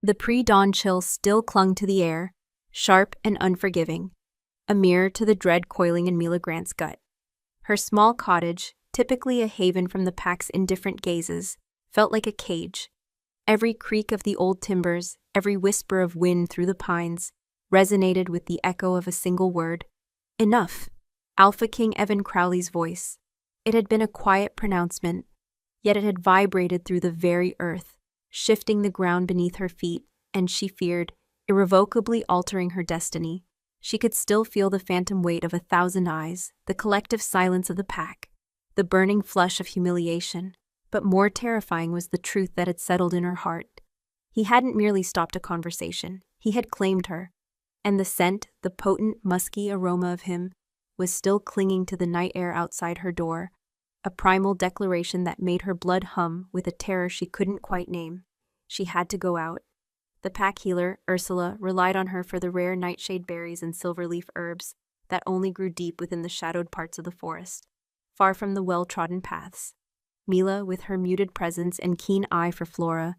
The pre-dawn chill still clung to the air, sharp and unforgiving, a mirror to the dread coiling in Mila Grant's gut. Her small cottage, typically a haven from the pack's indifferent gazes, felt like a cage. Every creak of the old timbers, every whisper of wind through the pines, resonated with the echo of a single word. Enough. Alpha King Evan Crowley's voice. It had been a quiet pronouncement, yet it had vibrated through the very earth, shifting the ground beneath her feet, and she feared, irrevocably altering her destiny. She could still feel the phantom weight of 1,000 eyes, the collective silence of the pack, the burning flush of humiliation. But more terrifying was the truth that had settled in her heart. He hadn't merely stopped a conversation, he had claimed her. And the scent, the potent, musky aroma of him, was still clinging to the night air outside her door, a primal declaration that made her blood hum with a terror she couldn't quite name. She had to go out. The pack healer, Ursula, relied on her for the rare nightshade berries and silverleaf herbs that only grew deep within the shadowed parts of the forest, far from the well-trodden paths. Mila, with her muted presence and keen eye for flora,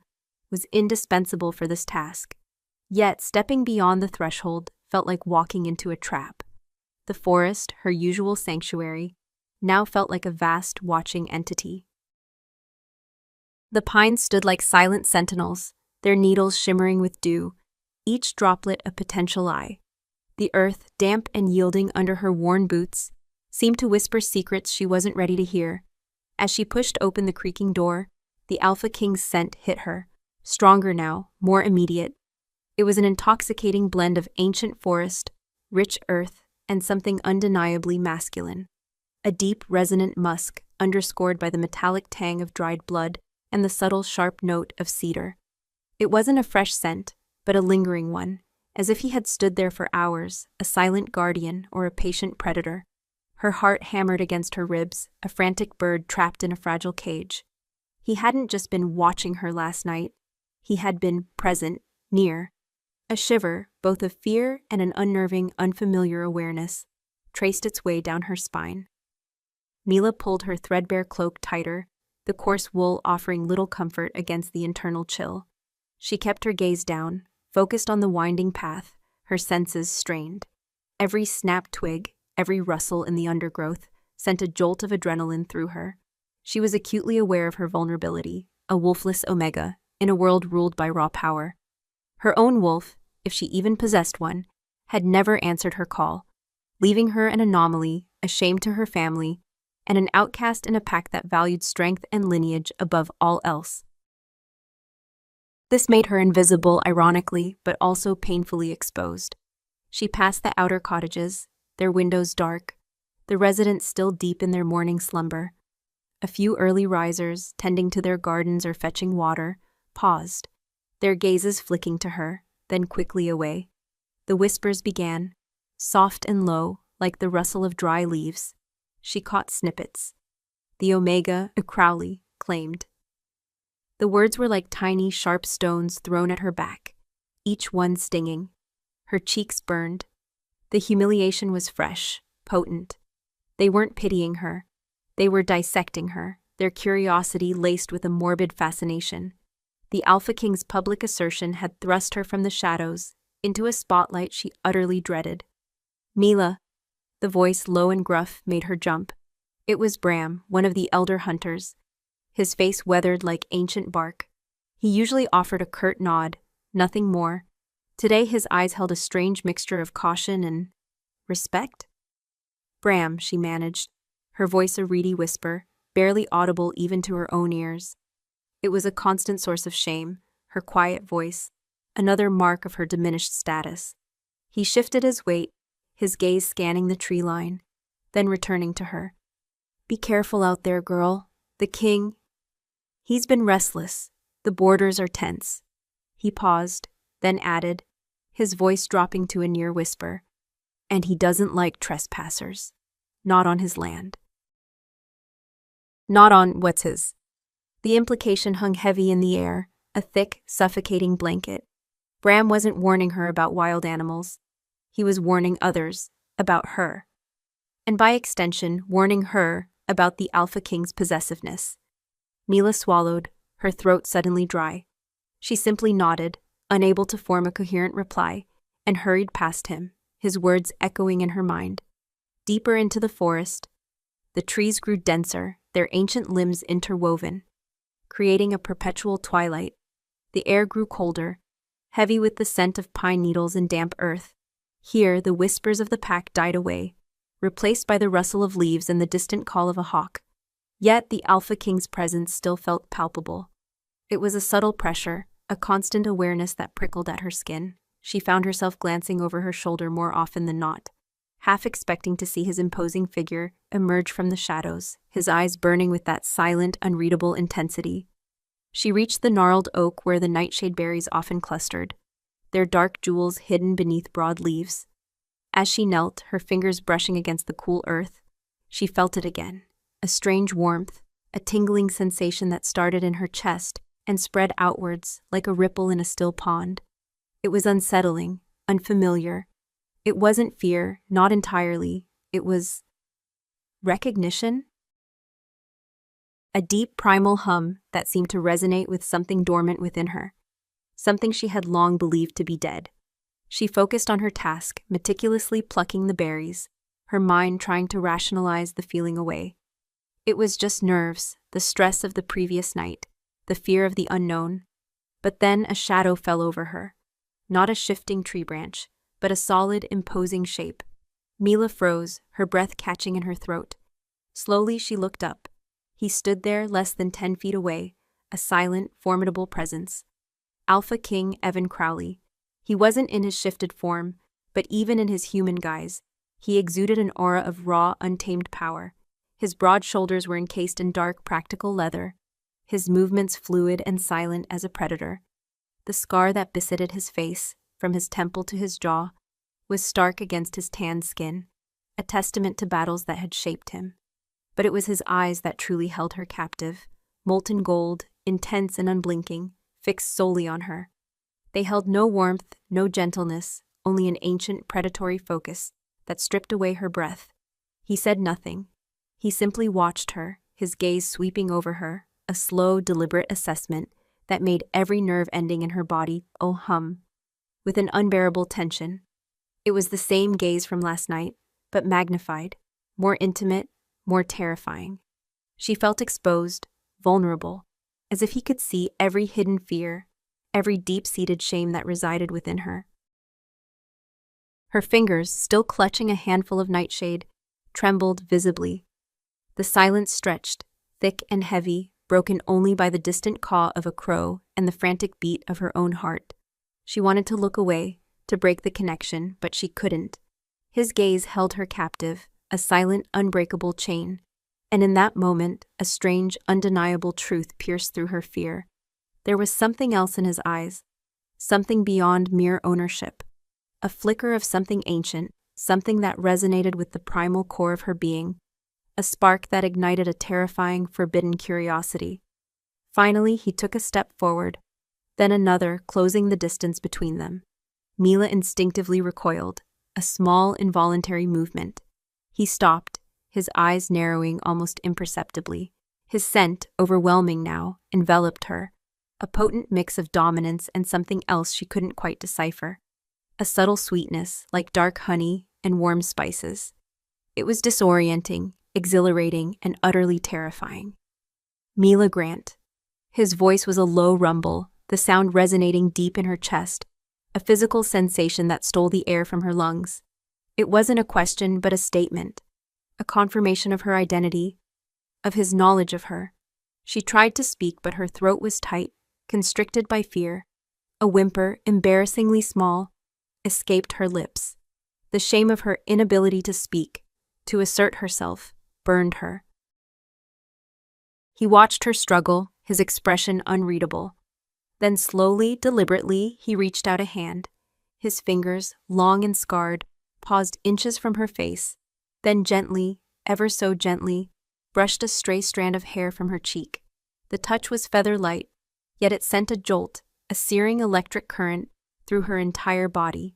was indispensable for this task. Yet, stepping beyond the threshold felt like walking into a trap. The forest, her usual sanctuary, now felt like a vast, watching entity. The pines stood like silent sentinels, their needles shimmering with dew, each droplet a potential eye. The earth, damp and yielding under her worn boots, seemed to whisper secrets she wasn't ready to hear. As she pushed open the creaking door, the Alpha King's scent hit her, stronger now, more immediate. It was an intoxicating blend of ancient forest, rich earth, and something undeniably masculine. A deep, resonant musk, underscored by the metallic tang of dried blood and the subtle, sharp note of cedar. It wasn't a fresh scent, but a lingering one, as if he had stood there for hours, a silent guardian or a patient predator. Her heart hammered against her ribs, a frantic bird trapped in a fragile cage. He hadn't just been watching her last night. He had been present, near. A shiver, both of fear and an unnerving, unfamiliar awareness, traced its way down her spine. Mila pulled her threadbare cloak tighter, the coarse wool offering little comfort against the internal chill. She kept her gaze down, focused on the winding path, her senses strained. Every snapped twig, every rustle in the undergrowth, sent a jolt of adrenaline through her. She was acutely aware of her vulnerability, a wolfless omega, in a world ruled by raw power. Her own wolf, if she even possessed one, had never answered her call, leaving her an anomaly, a shame to her family, and an outcast in a pack that valued strength and lineage above all else. This made her invisible, ironically, but also painfully exposed. She passed the outer cottages, their windows dark, the residents still deep in their morning slumber. A few early risers, tending to their gardens or fetching water, paused, their gazes flicking to her, then quickly away. The whispers began, soft and low, like the rustle of dry leaves. She caught snippets. The Omega, Crowley, claimed. The words were like tiny, sharp stones thrown at her back, each one stinging. Her cheeks burned. The humiliation was fresh, potent. They weren't pitying her. They were dissecting her, their curiosity laced with a morbid fascination. The Alpha King's public assertion had thrust her from the shadows into a spotlight she utterly dreaded. Mila, the voice low and gruff, made her jump. It was Bram, one of the elder hunters, his face weathered like ancient bark. He usually offered a curt nod, nothing more. Today his eyes held a strange mixture of caution and respect. Bram, she managed, her voice a reedy whisper, barely audible even to her own ears. It was a constant source of shame, her quiet voice, another mark of her diminished status. He shifted his weight, his gaze scanning the tree line, then returning to her. "Be careful out there, girl. The king. He's been restless. The borders are tense." He paused, then added, his voice dropping to a near whisper, "And he doesn't like trespassers. Not on his land." Not on what's his. The implication hung heavy in the air, a thick, suffocating blanket. Bram wasn't warning her about wild animals. He was warning others about her. And by extension, warning her about the Alpha King's possessiveness. Mila swallowed, her throat suddenly dry. She simply nodded, unable to form a coherent reply, and hurried past him, his words echoing in her mind. Deeper into the forest, the trees grew denser, their ancient limbs interwoven, creating a perpetual twilight. The air grew colder, heavy with the scent of pine needles and damp earth. Here, the whispers of the pack died away, replaced by the rustle of leaves and the distant call of a hawk. Yet the Alpha King's presence still felt palpable. It was a subtle pressure, a constant awareness that prickled at her skin. She found herself glancing over her shoulder more often than not, half expecting to see his imposing figure emerge from the shadows, his eyes burning with that silent, unreadable intensity. She reached the gnarled oak where the nightshade berries often clustered, their dark jewels hidden beneath broad leaves. As she knelt, her fingers brushing against the cool earth, she felt it again, a strange warmth, a tingling sensation that started in her chest and spread outwards like a ripple in a still pond. It was unsettling, unfamiliar. It wasn't fear, not entirely. It was recognition? A deep primal hum that seemed to resonate with something dormant within her, something she had long believed to be dead. She focused on her task, meticulously plucking the berries, her mind trying to rationalize the feeling away. It was just nerves, the stress of the previous night, the fear of the unknown. But then a shadow fell over her. Not a shifting tree branch, but a solid, imposing shape. Mila froze, her breath catching in her throat. Slowly she looked up. He stood there less than 10 feet away, a silent, formidable presence. Alpha King Evan Crowley. He wasn't in his shifted form, but even in his human guise, he exuded an aura of raw, untamed power. His broad shoulders were encased in dark, practical leather, his movements fluid and silent as a predator. The scar that besitted his face, from his temple to his jaw, was stark against his tanned skin, a testament to battles that had shaped him. But it was his eyes that truly held her captive, molten gold, intense and unblinking, fixed solely on her. They held no warmth, no gentleness, only an ancient predatory focus that stripped away her breath. He said nothing. He simply watched her, his gaze sweeping over her, a slow, deliberate assessment that made every nerve ending in her body hum, with an unbearable tension. It was the same gaze from last night, but magnified, more intimate, more terrifying. She felt exposed, vulnerable, as if he could see every hidden fear, every deep-seated shame that resided within her. Her fingers, still clutching a handful of nightshade, trembled visibly. The silence stretched, thick and heavy, broken only by the distant caw of a crow and the frantic beat of her own heart. She wanted to look away, to break the connection, but she couldn't. His gaze held her captive, a silent, unbreakable chain, and in that moment, a strange, undeniable truth pierced through her fear. There was something else in his eyes, something beyond mere ownership, a flicker of something ancient, something that resonated with the primal core of her being, a spark that ignited a terrifying, forbidden curiosity. Finally, he took a step forward, then another, closing the distance between them. Mila instinctively recoiled, a small, involuntary movement. He stopped, his eyes narrowing almost imperceptibly. His scent, overwhelming now, enveloped her, a potent mix of dominance and something else she couldn't quite decipher. A subtle sweetness, like dark honey and warm spices. It was disorienting, exhilarating, and utterly terrifying. Mila Grant. His voice was a low rumble, the sound resonating deep in her chest, a physical sensation that stole the air from her lungs. It wasn't a question, but a statement, a confirmation of her identity, of his knowledge of her. She tried to speak, but her throat was tight, constricted by fear. A whimper, embarrassingly small, escaped her lips. The shame of her inability to speak, to assert herself, burned her. He watched her struggle, his expression unreadable. Then slowly, deliberately, he reached out a hand. His fingers, long and scarred, paused inches from her face, then gently, ever so gently, brushed a stray strand of hair from her cheek. The touch was feather-light, yet it sent a jolt, a searing electric current, through her entire body.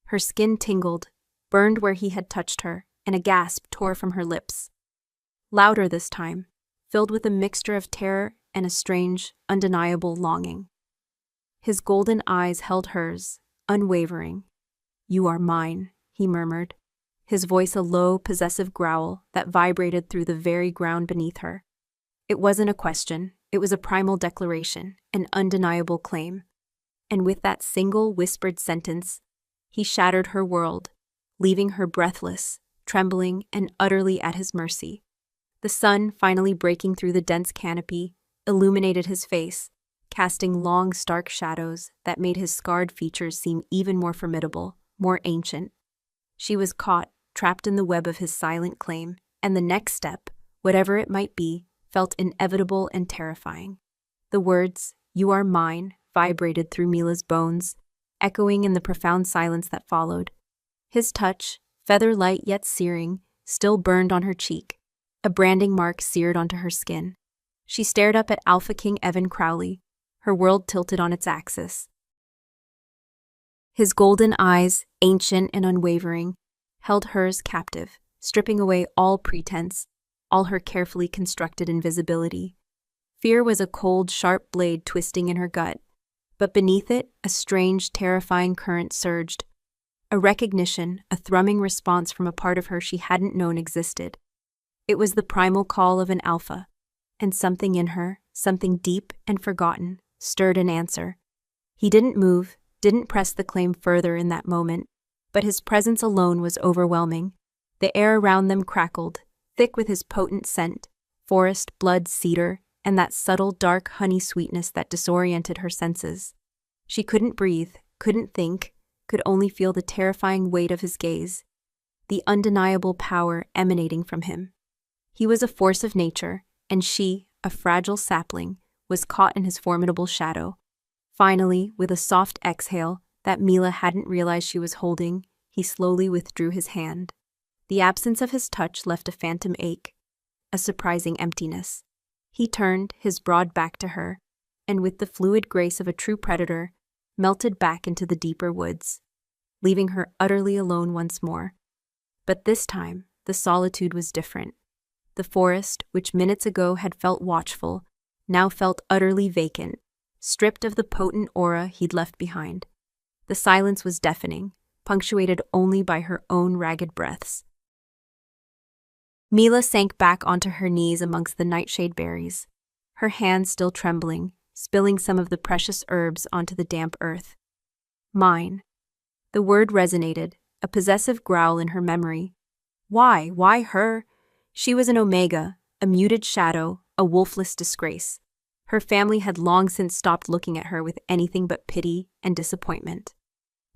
Her skin tingled, burned where he had touched her, and a gasp tore from her lips. Louder this time, filled with a mixture of terror and a strange, undeniable longing. His golden eyes held hers, unwavering. "You are mine," he murmured, his voice a low, possessive growl that vibrated through the very ground beneath her. It wasn't a question, it was a primal declaration, an undeniable claim. And with that single whispered sentence, he shattered her world, leaving her breathless, trembling, and utterly at his mercy. The sun, finally breaking through the dense canopy, illuminated his face, casting long, stark shadows that made his scarred features seem even more formidable, more ancient. She was caught, trapped in the web of his silent claim, and the next step, whatever it might be, felt inevitable and terrifying. The words, "You are mine," vibrated through Mila's bones, echoing in the profound silence that followed. His touch, feather-light yet searing, still burned on her cheek, a branding mark seared onto her skin. She stared up at Alpha King Evan Crowley, her world tilted on its axis. His golden eyes, ancient and unwavering, held hers captive, stripping away all pretense, all her carefully constructed invisibility. Fear was a cold, sharp blade twisting in her gut, but beneath it, a strange, terrifying current surged. A recognition, a thrumming response from a part of her she hadn't known existed. It was the primal call of an alpha, and something in her, something deep and forgotten, stirred an answer. He didn't move, didn't press the claim further in that moment, but his presence alone was overwhelming. The air around them crackled, thick with his potent scent, forest, blood, cedar, and that subtle, dark honey sweetness that disoriented her senses. She couldn't breathe, couldn't think, could only feel the terrifying weight of his gaze, the undeniable power emanating from him. He was a force of nature, and she, a fragile sapling, was caught in his formidable shadow. Finally, with a soft exhale that Mila hadn't realized she was holding, he slowly withdrew his hand. The absence of his touch left a phantom ache, a surprising emptiness. He turned, his broad back to her, and with the fluid grace of a true predator, melted back into the deeper woods, leaving her utterly alone once more. But this time, the solitude was different. The forest, which minutes ago had felt watchful, now felt utterly vacant, stripped of the potent aura he'd left behind. The silence was deafening, punctuated only by her own ragged breaths. Mila sank back onto her knees amongst the nightshade berries, her hands still trembling, spilling some of the precious herbs onto the damp earth. Mine. The word resonated, a possessive growl in her memory. Why? Why her? She was an omega, a muted shadow, a wolfless disgrace. Her family had long since stopped looking at her with anything but pity and disappointment.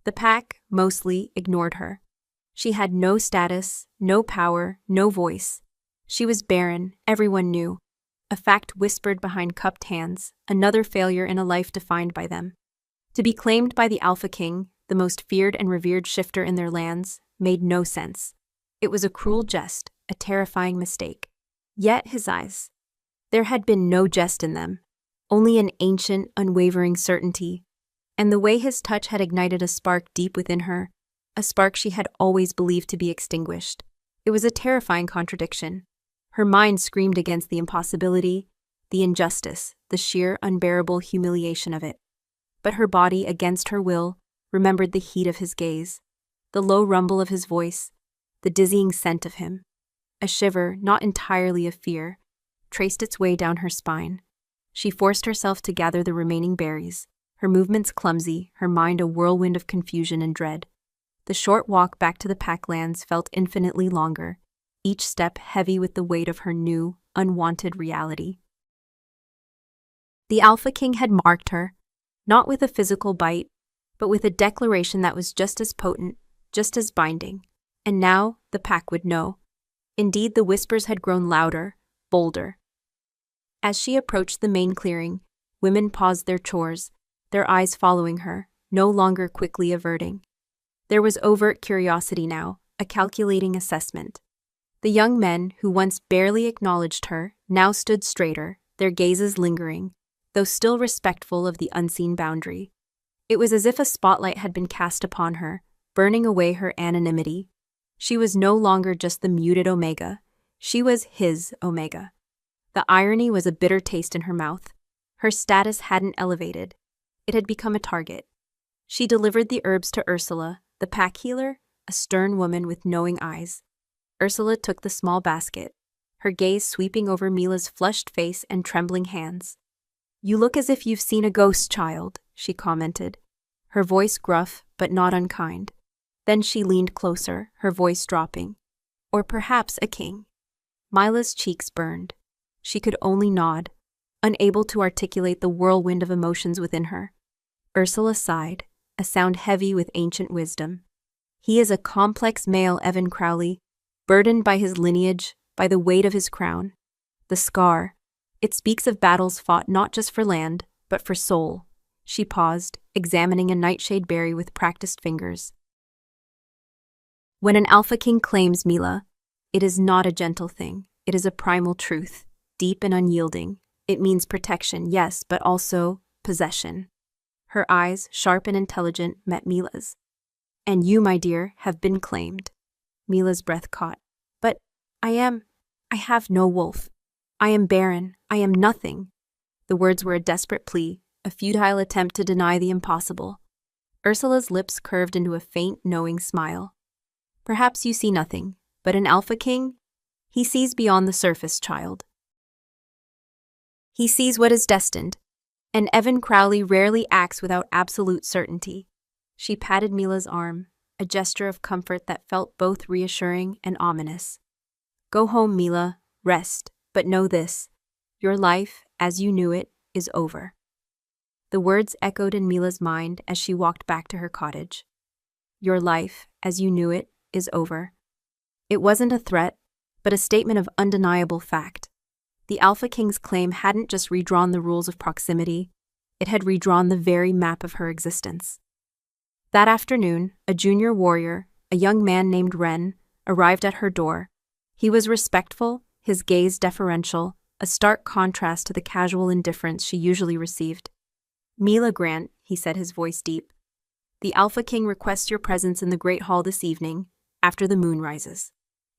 The pack, mostly, ignored her. She had no status, no power, no voice. She was barren, everyone knew. A fact whispered behind cupped hands, another failure in a life defined by them. To be claimed by the Alpha King, the most feared and revered shifter in their lands, made no sense. It was a cruel jest, a terrifying mistake. Yet his eyes. There had been no jest in them, only an ancient, unwavering certainty. And the way his touch had ignited a spark deep within her, a spark she had always believed to be extinguished. It was a terrifying contradiction. Her mind screamed against the impossibility, the injustice, the sheer unbearable humiliation of it. But her body, against her will, remembered the heat of his gaze, the low rumble of his voice, the dizzying scent of him. A shiver, not entirely of fear, traced its way down her spine. She forced herself to gather the remaining berries, her movements clumsy, her mind a whirlwind of confusion and dread. The short walk back to the packlands felt infinitely longer, each step heavy with the weight of her new, unwanted reality. The Alpha King had marked her, not with a physical bite, but with a declaration that was just as potent, just as binding. And now the pack would know. Indeed, the whispers had grown louder, bolder. As she approached the main clearing, women paused their chores, their eyes following her, no longer quickly averting. There was overt curiosity now, a calculating assessment. The young men, who once barely acknowledged her, now stood straighter, their gazes lingering, though still respectful of the unseen boundary. It was as if a spotlight had been cast upon her, burning away her anonymity. She was no longer just the muted Omega. She was his Omega. The irony was a bitter taste in her mouth. Her status hadn't elevated. It had become a target. She delivered the herbs to Ursula, the pack healer, a stern woman with knowing eyes. Ursula took the small basket, her gaze sweeping over Mila's flushed face and trembling hands. "You look as if you've seen a ghost, child," she commented, her voice gruff but not unkind. Then she leaned closer, her voice dropping. "Or perhaps a king." Mila's cheeks burned. She could only nod, unable to articulate the whirlwind of emotions within her. Ursula sighed, a sound heavy with ancient wisdom. "He is a complex male, Evan Crowley, burdened by his lineage, by the weight of his crown. The scar, it speaks of battles fought not just for land, but for soul." She paused, examining a nightshade berry with practiced fingers. "When an Alpha King claims Mila, it is not a gentle thing. It is a primal truth, deep and unyielding. It means protection, yes, but also possession." Her eyes, sharp and intelligent, met Mila's. "And you, my dear, have been claimed." Mila's breath caught. "But I have no wolf. I am barren. I am nothing." The words were a desperate plea, a futile attempt to deny the impossible. Ursula's lips curved into a faint, knowing smile. "Perhaps you see nothing, but an Alpha King? He sees beyond the surface, child. He sees what is destined, and Evan Crowley rarely acts without absolute certainty." She patted Mila's arm, a gesture of comfort that felt both reassuring and ominous. "Go home, Mila, rest, but know this: your life, as you knew it, is over." The words echoed in Mila's mind as she walked back to her cottage. "Your life, as you knew it, is over." It wasn't a threat, but a statement of undeniable fact. The Alpha King's claim hadn't just redrawn the rules of proximity, it had redrawn the very map of her existence. That afternoon, a junior warrior, a young man named Ren, arrived at her door. He was respectful, his gaze deferential, a stark contrast to the casual indifference she usually received. "Mila Grant," he said, his voice deep, "the Alpha King requests your presence in the Great Hall this evening, after the moon rises."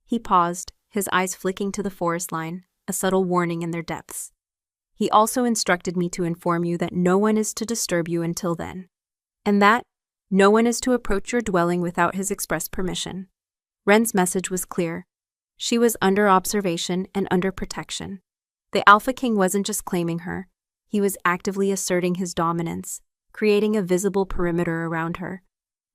He paused, his eyes flicking to the forest line, a subtle warning in their depths. "He also instructed me to inform you that no one is to disturb you until then, and that no one is to approach your dwelling without his express permission." Ren's message was clear. She was under observation and under protection. The Alpha King wasn't just claiming her, he was actively asserting his dominance, creating a visible perimeter around her.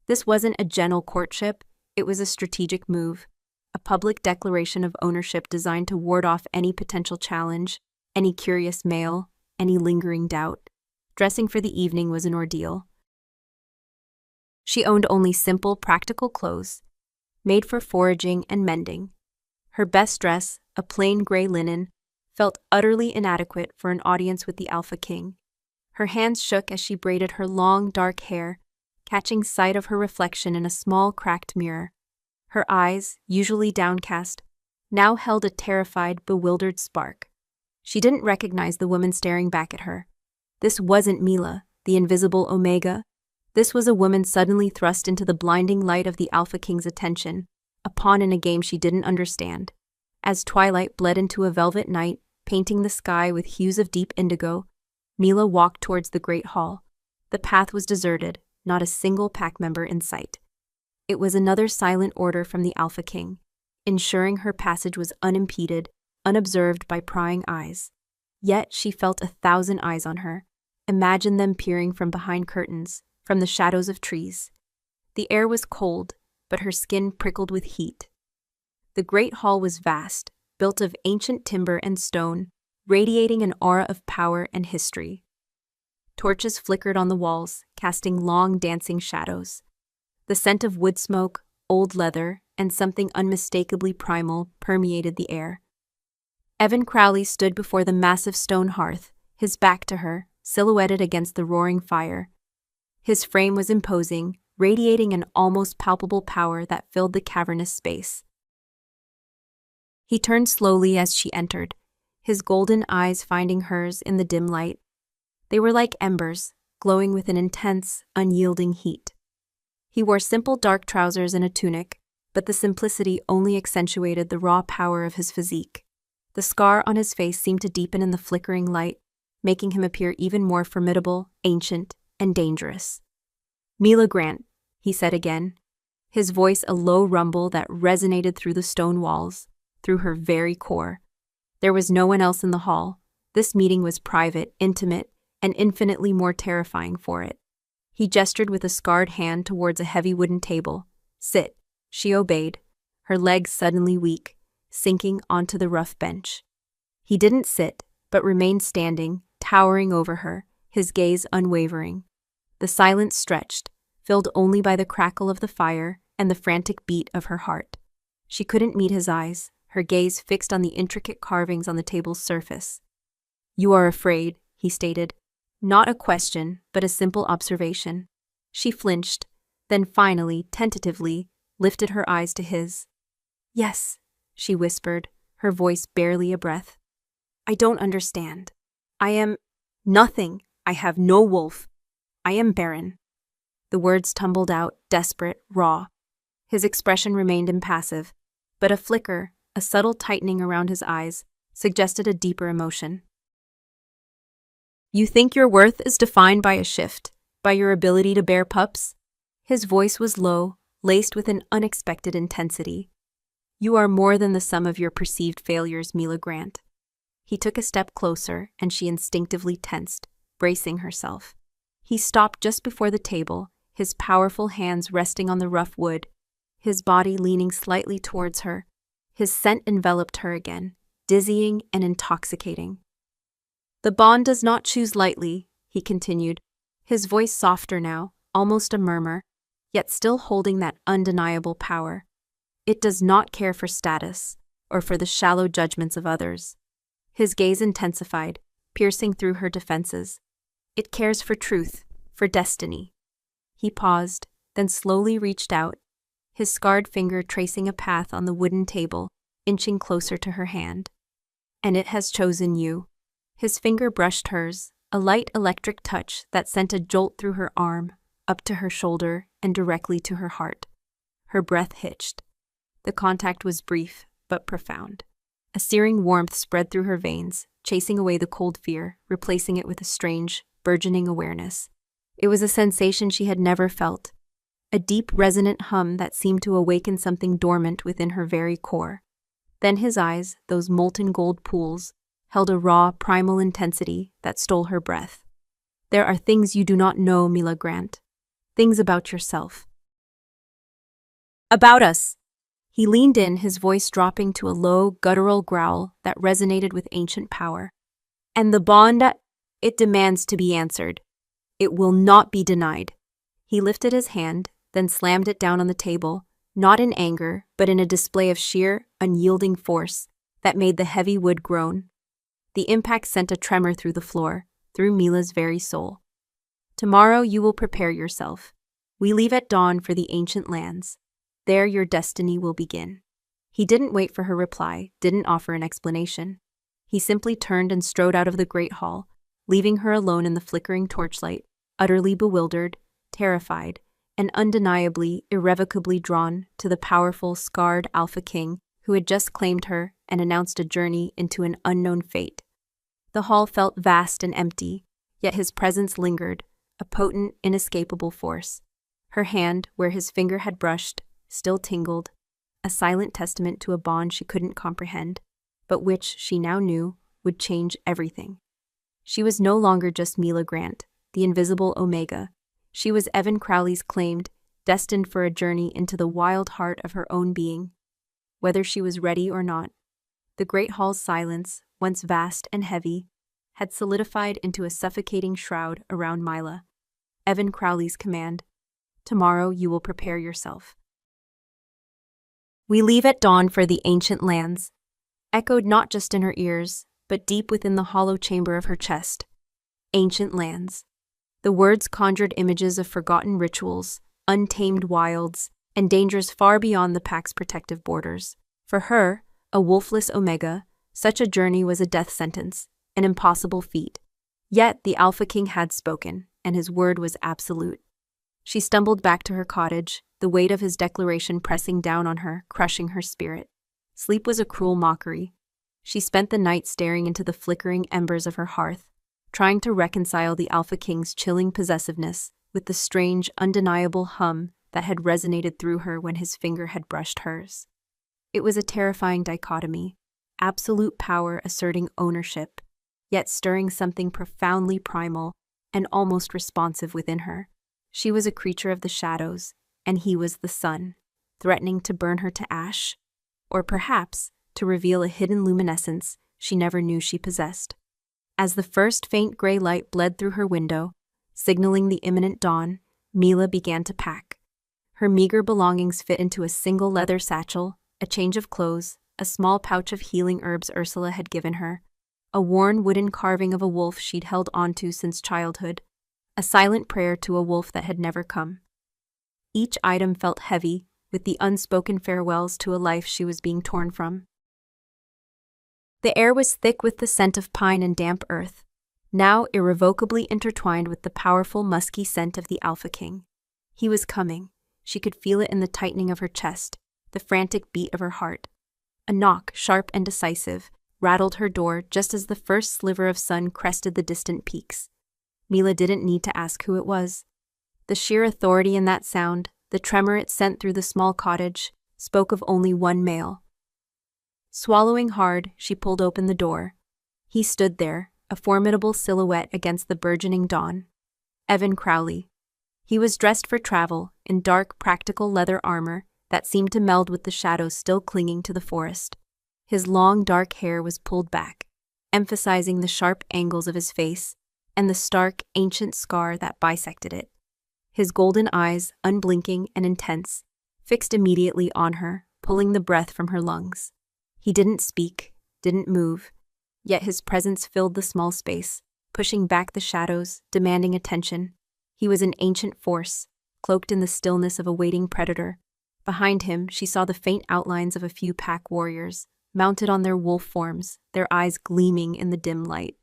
This wasn't a gentle courtship, it was a strategic move, a public declaration of ownership designed to ward off any potential challenge, any curious male, any lingering doubt. Dressing for the evening was an ordeal. She owned only simple, practical clothes, made for foraging and mending. Her best dress, a plain gray linen, felt utterly inadequate for an audience with the Alpha King. Her hands shook as she braided her long, dark hair, catching sight of her reflection in a small, cracked mirror. Her eyes, usually downcast, now held a terrified, bewildered spark. She didn't recognize the woman staring back at her. This wasn't Mila, the invisible Omega. This was a woman suddenly thrust into the blinding light of the Alpha King's attention, a pawn in a game she didn't understand. As twilight bled into a velvet night, painting the sky with hues of deep indigo, Mila walked towards the great hall. The path was deserted, not a single pack member in sight. It was another silent order from the Alpha King, ensuring her passage was unimpeded, unobserved by prying eyes. Yet she felt 1,000 eyes on her. Imagine them peering from behind curtains, from the shadows of trees. The air was cold, but her skin prickled with heat. The great hall was vast, built of ancient timber and stone, radiating an aura of power and history. Torches flickered on the walls, casting long, dancing shadows. The scent of wood smoke, old leather, and something unmistakably primal permeated the air. Evan Crowley stood before the massive stone hearth, his back to her, silhouetted against the roaring fire. His frame was imposing, radiating an almost palpable power that filled the cavernous space. He turned slowly as she entered, his golden eyes finding hers in the dim light. They were like embers, glowing with an intense, unyielding heat. He wore simple dark trousers and a tunic, but the simplicity only accentuated the raw power of his physique. The scar on his face seemed to deepen in the flickering light, making him appear even more formidable, ancient, and dangerous. "Mila Grant," he said again, his voice a low rumble that resonated through the stone walls, through her very core. There was no one else in the hall. This meeting was private, intimate, and infinitely more terrifying for it. He gestured with a scarred hand towards a heavy wooden table. "Sit." She obeyed, her legs suddenly weak, sinking onto the rough bench. He didn't sit, but remained standing, towering over her, his gaze unwavering. The silence stretched, filled only by the crackle of the fire and the frantic beat of her heart. She couldn't meet his eyes, her gaze fixed on the intricate carvings on the table's surface. "You are afraid," he stated. Not a question, but a simple observation. She flinched, then finally, tentatively, lifted her eyes to his. "Yes," she whispered, her voice barely a breath. "I don't understand. I am nothing. I have no wolf. I am barren." The words tumbled out, desperate, raw. His expression remained impassive, but a flicker, a subtle tightening around his eyes, suggested a deeper emotion. "You think your worth is defined by a shift, by your ability to bear pups?" His voice was low, laced with an unexpected intensity. "You are more than the sum of your perceived failures, Mila Grant." He took a step closer, and she instinctively tensed, bracing herself. He stopped just before the table, his powerful hands resting on the rough wood, his body leaning slightly towards her. His scent enveloped her again, dizzying and intoxicating. "The bond does not choose lightly," he continued, his voice softer now, almost a murmur, yet still holding that undeniable power. "It does not care for status, or for the shallow judgments of others." His gaze intensified, piercing through her defenses. "It cares for truth, for destiny." He paused, then slowly reached out, his scarred finger tracing a path on the wooden table, inching closer to her hand. "And it has chosen you." His finger brushed hers, a light electric touch that sent a jolt through her arm, up to her shoulder, and directly to her heart. Her breath hitched. The contact was brief, but profound. A searing warmth spread through her veins, chasing away the cold fear, replacing it with a strange, burgeoning awareness. It was a sensation she had never felt, a deep, resonant hum that seemed to awaken something dormant within her very core. Then his eyes, those molten gold pools, held a raw, primal intensity that stole her breath. "There are things you do not know, Mila Grant. Things about yourself. About us." He leaned in, his voice dropping to a low, guttural growl that resonated with ancient power. "And the bond, it demands to be answered. It will not be denied." He lifted his hand, then slammed it down on the table, not in anger, but in a display of sheer, unyielding force that made the heavy wood groan. The impact sent a tremor through the floor, through Mila's very soul. "Tomorrow you will prepare yourself. We leave at dawn for the ancient lands. There your destiny will begin." He didn't wait for her reply, didn't offer an explanation. He simply turned and strode out of the great hall, leaving her alone in the flickering torchlight, utterly bewildered, terrified, and undeniably, irrevocably drawn to the powerful, scarred Alpha King who had just claimed her and announced a journey into an unknown fate. The hall felt vast and empty, yet his presence lingered, a potent, inescapable force. Her hand, where his finger had brushed, still tingled, a silent testament to a bond she couldn't comprehend, but which, she now knew, would change everything. She was no longer just Mila Grant, the invisible Omega. She was Evan Crowley's claimed, destined for a journey into the wild heart of her own being. Whether she was ready or not, the great hall's silence, once vast and heavy, had solidified into a suffocating shroud around Mila. Evan Crowley's command, "Tomorrow you will prepare yourself." "We leave at dawn for the ancient lands," echoed not just in her ears, but deep within the hollow chamber of her chest. Ancient lands. The words conjured images of forgotten rituals, untamed wilds, and dangers far beyond the pack's protective borders. For her, a wolfless Omega, such a journey was a death sentence, an impossible feat. Yet the Alpha King had spoken, and his word was absolute. She stumbled back to her cottage, the weight of his declaration pressing down on her, crushing her spirit. Sleep was a cruel mockery. She spent the night staring into the flickering embers of her hearth, trying to reconcile the Alpha King's chilling possessiveness with the strange, undeniable hum that had resonated through her when his finger had brushed hers. It was a terrifying dichotomy, absolute power asserting ownership, yet stirring something profoundly primal and almost responsive within her. She was a creature of the shadows, and he was the sun, threatening to burn her to ash, or perhaps to reveal a hidden luminescence she never knew she possessed. As the first faint gray light bled through her window, signaling the imminent dawn, Mila began to pack. Her meager belongings fit into a single leather satchel, a change of clothes, a small pouch of healing herbs Ursula had given her, a worn wooden carving of a wolf she'd held onto since childhood, a silent prayer to a wolf that had never come. Each item felt heavy, with the unspoken farewells to a life she was being torn from. The air was thick with the scent of pine and damp earth, now irrevocably intertwined with the powerful musky scent of the Alpha King. He was coming. She could feel it in the tightening of her chest, the frantic beat of her heart. A knock, sharp and decisive, rattled her door just as the first sliver of sun crested the distant peaks. Mila didn't need to ask who it was. The sheer authority in that sound, the tremor it sent through the small cottage, spoke of only one male. Swallowing hard, she pulled open the door. He stood there, a formidable silhouette against the burgeoning dawn. Evan Crowley. He was dressed for travel, in dark, practical leather armor that seemed to meld with the shadows still clinging to the forest. His long, dark hair was pulled back, emphasizing the sharp angles of his face and the stark, ancient scar that bisected it. His golden eyes, unblinking and intense, fixed immediately on her, pulling the breath from her lungs. He didn't speak, didn't move, yet his presence filled the small space, pushing back the shadows, demanding attention. He was an ancient force, cloaked in the stillness of a waiting predator. Behind him, she saw the faint outlines of a few pack warriors, mounted on their wolf forms, their eyes gleaming in the dim light.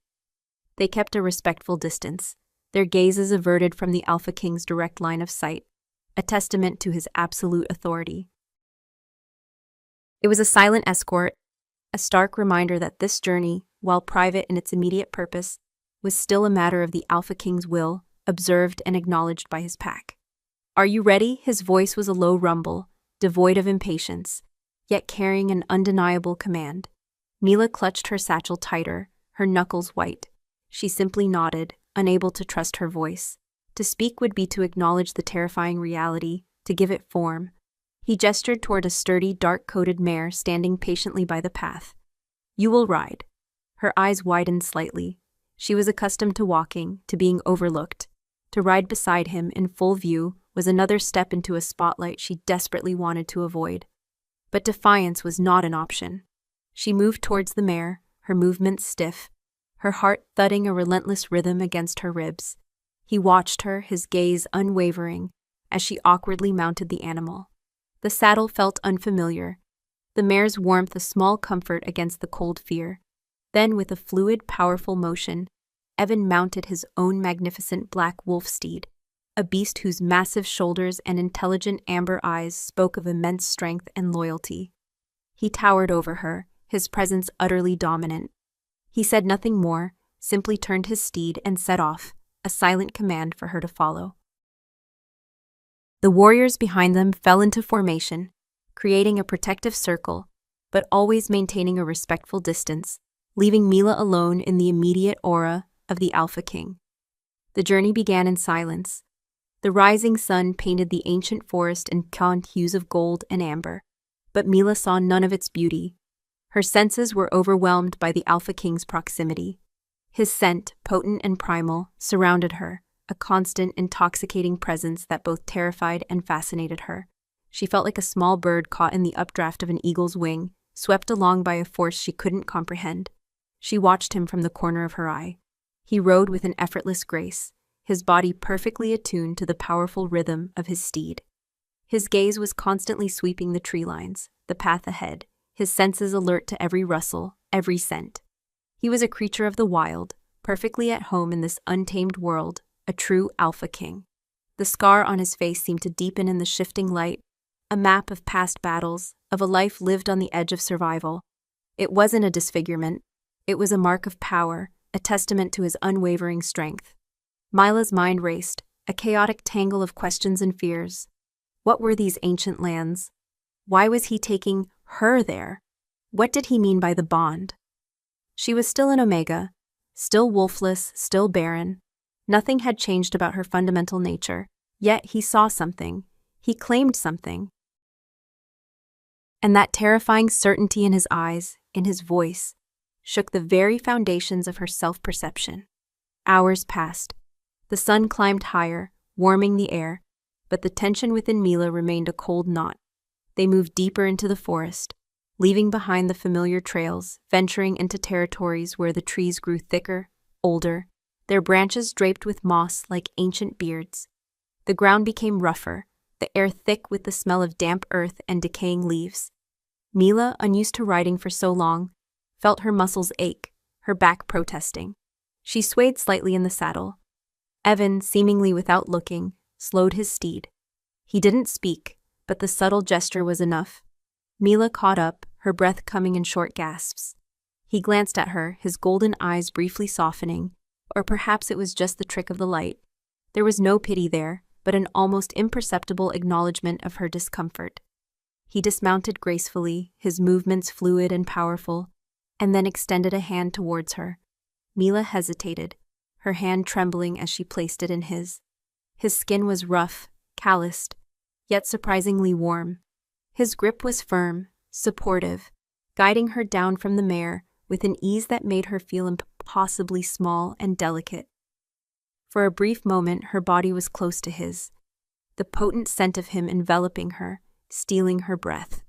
They kept a respectful distance, their gazes averted from the Alpha King's direct line of sight, a testament to his absolute authority. It was a silent escort, a stark reminder that this journey, while private in its immediate purpose, was still a matter of the Alpha King's will, observed and acknowledged by his pack. "Are you ready?" His voice was a low rumble, devoid of impatience, yet carrying an undeniable command. Mila clutched her satchel tighter, her knuckles white. She simply nodded, unable to trust her voice. To speak would be to acknowledge the terrifying reality, to give it form. He gestured toward a sturdy, dark-coated mare standing patiently by the path. "You will ride." Her eyes widened slightly. She was accustomed to walking, to being overlooked. To ride beside him, in full view, was another step into a spotlight she desperately wanted to avoid. But defiance was not an option. She moved towards the mare, her movements stiff, her heart thudding a relentless rhythm against her ribs. He watched her, his gaze unwavering, as she awkwardly mounted the animal. The saddle felt unfamiliar, the mare's warmth a small comfort against the cold fear. Then, with a fluid, powerful motion, Evan mounted his own magnificent black wolf steed, a beast whose massive shoulders and intelligent amber eyes spoke of immense strength and loyalty. He towered over her, his presence utterly dominant. He said nothing more, simply turned his steed and set off, a silent command for her to follow. The warriors behind them fell into formation, creating a protective circle, but always maintaining a respectful distance, leaving Mila alone in the immediate aura of the Alpha King. The journey began in silence. The rising sun painted the ancient forest in gaunt hues of gold and amber, but Mila saw none of its beauty. Her senses were overwhelmed by the Alpha King's proximity. His scent, potent and primal, surrounded her, a constant, intoxicating presence that both terrified and fascinated her. She felt like a small bird caught in the updraft of an eagle's wing, swept along by a force she couldn't comprehend. She watched him from the corner of her eye. He rode with an effortless grace, his body perfectly attuned to the powerful rhythm of his steed. His gaze was constantly sweeping the tree lines, the path ahead, his senses alert to every rustle, every scent. He was a creature of the wild, perfectly at home in this untamed world, a true Alpha King. The scar on his face seemed to deepen in the shifting light, a map of past battles, of a life lived on the edge of survival. It wasn't a disfigurement. It was a mark of power, a testament to his unwavering strength. Mila's mind raced, a chaotic tangle of questions and fears. What were these ancient lands? Why was he taking her there? What did he mean by the bond? She was still an Omega, still wolfless, still barren. Nothing had changed about her fundamental nature, yet he saw something. He claimed something. And that terrifying certainty in his eyes, in his voice, shook the very foundations of her self-perception. Hours passed. The sun climbed higher, warming the air, but the tension within Mila remained a cold knot. They moved deeper into the forest, leaving behind the familiar trails, venturing into territories where the trees grew thicker, older, their branches draped with moss like ancient beards. The ground became rougher, the air thick with the smell of damp earth and decaying leaves. Mila, unused to riding for so long, felt her muscles ache, her back protesting. She swayed slightly in the saddle. Evan, seemingly without looking, slowed his steed. He didn't speak, but the subtle gesture was enough. Mila caught up, her breath coming in short gasps. He glanced at her, his golden eyes briefly softening, or perhaps it was just the trick of the light. There was no pity there, but an almost imperceptible acknowledgement of her discomfort. He dismounted gracefully, his movements fluid and powerful, and then extended a hand towards her. Mila hesitated, her hand trembling as she placed it in his. His skin was rough, calloused, yet surprisingly warm. His grip was firm, supportive, guiding her down from the mare with an ease that made her feel impossibly small and delicate. For a brief moment, her body was close to his, the potent scent of him enveloping her, stealing her breath.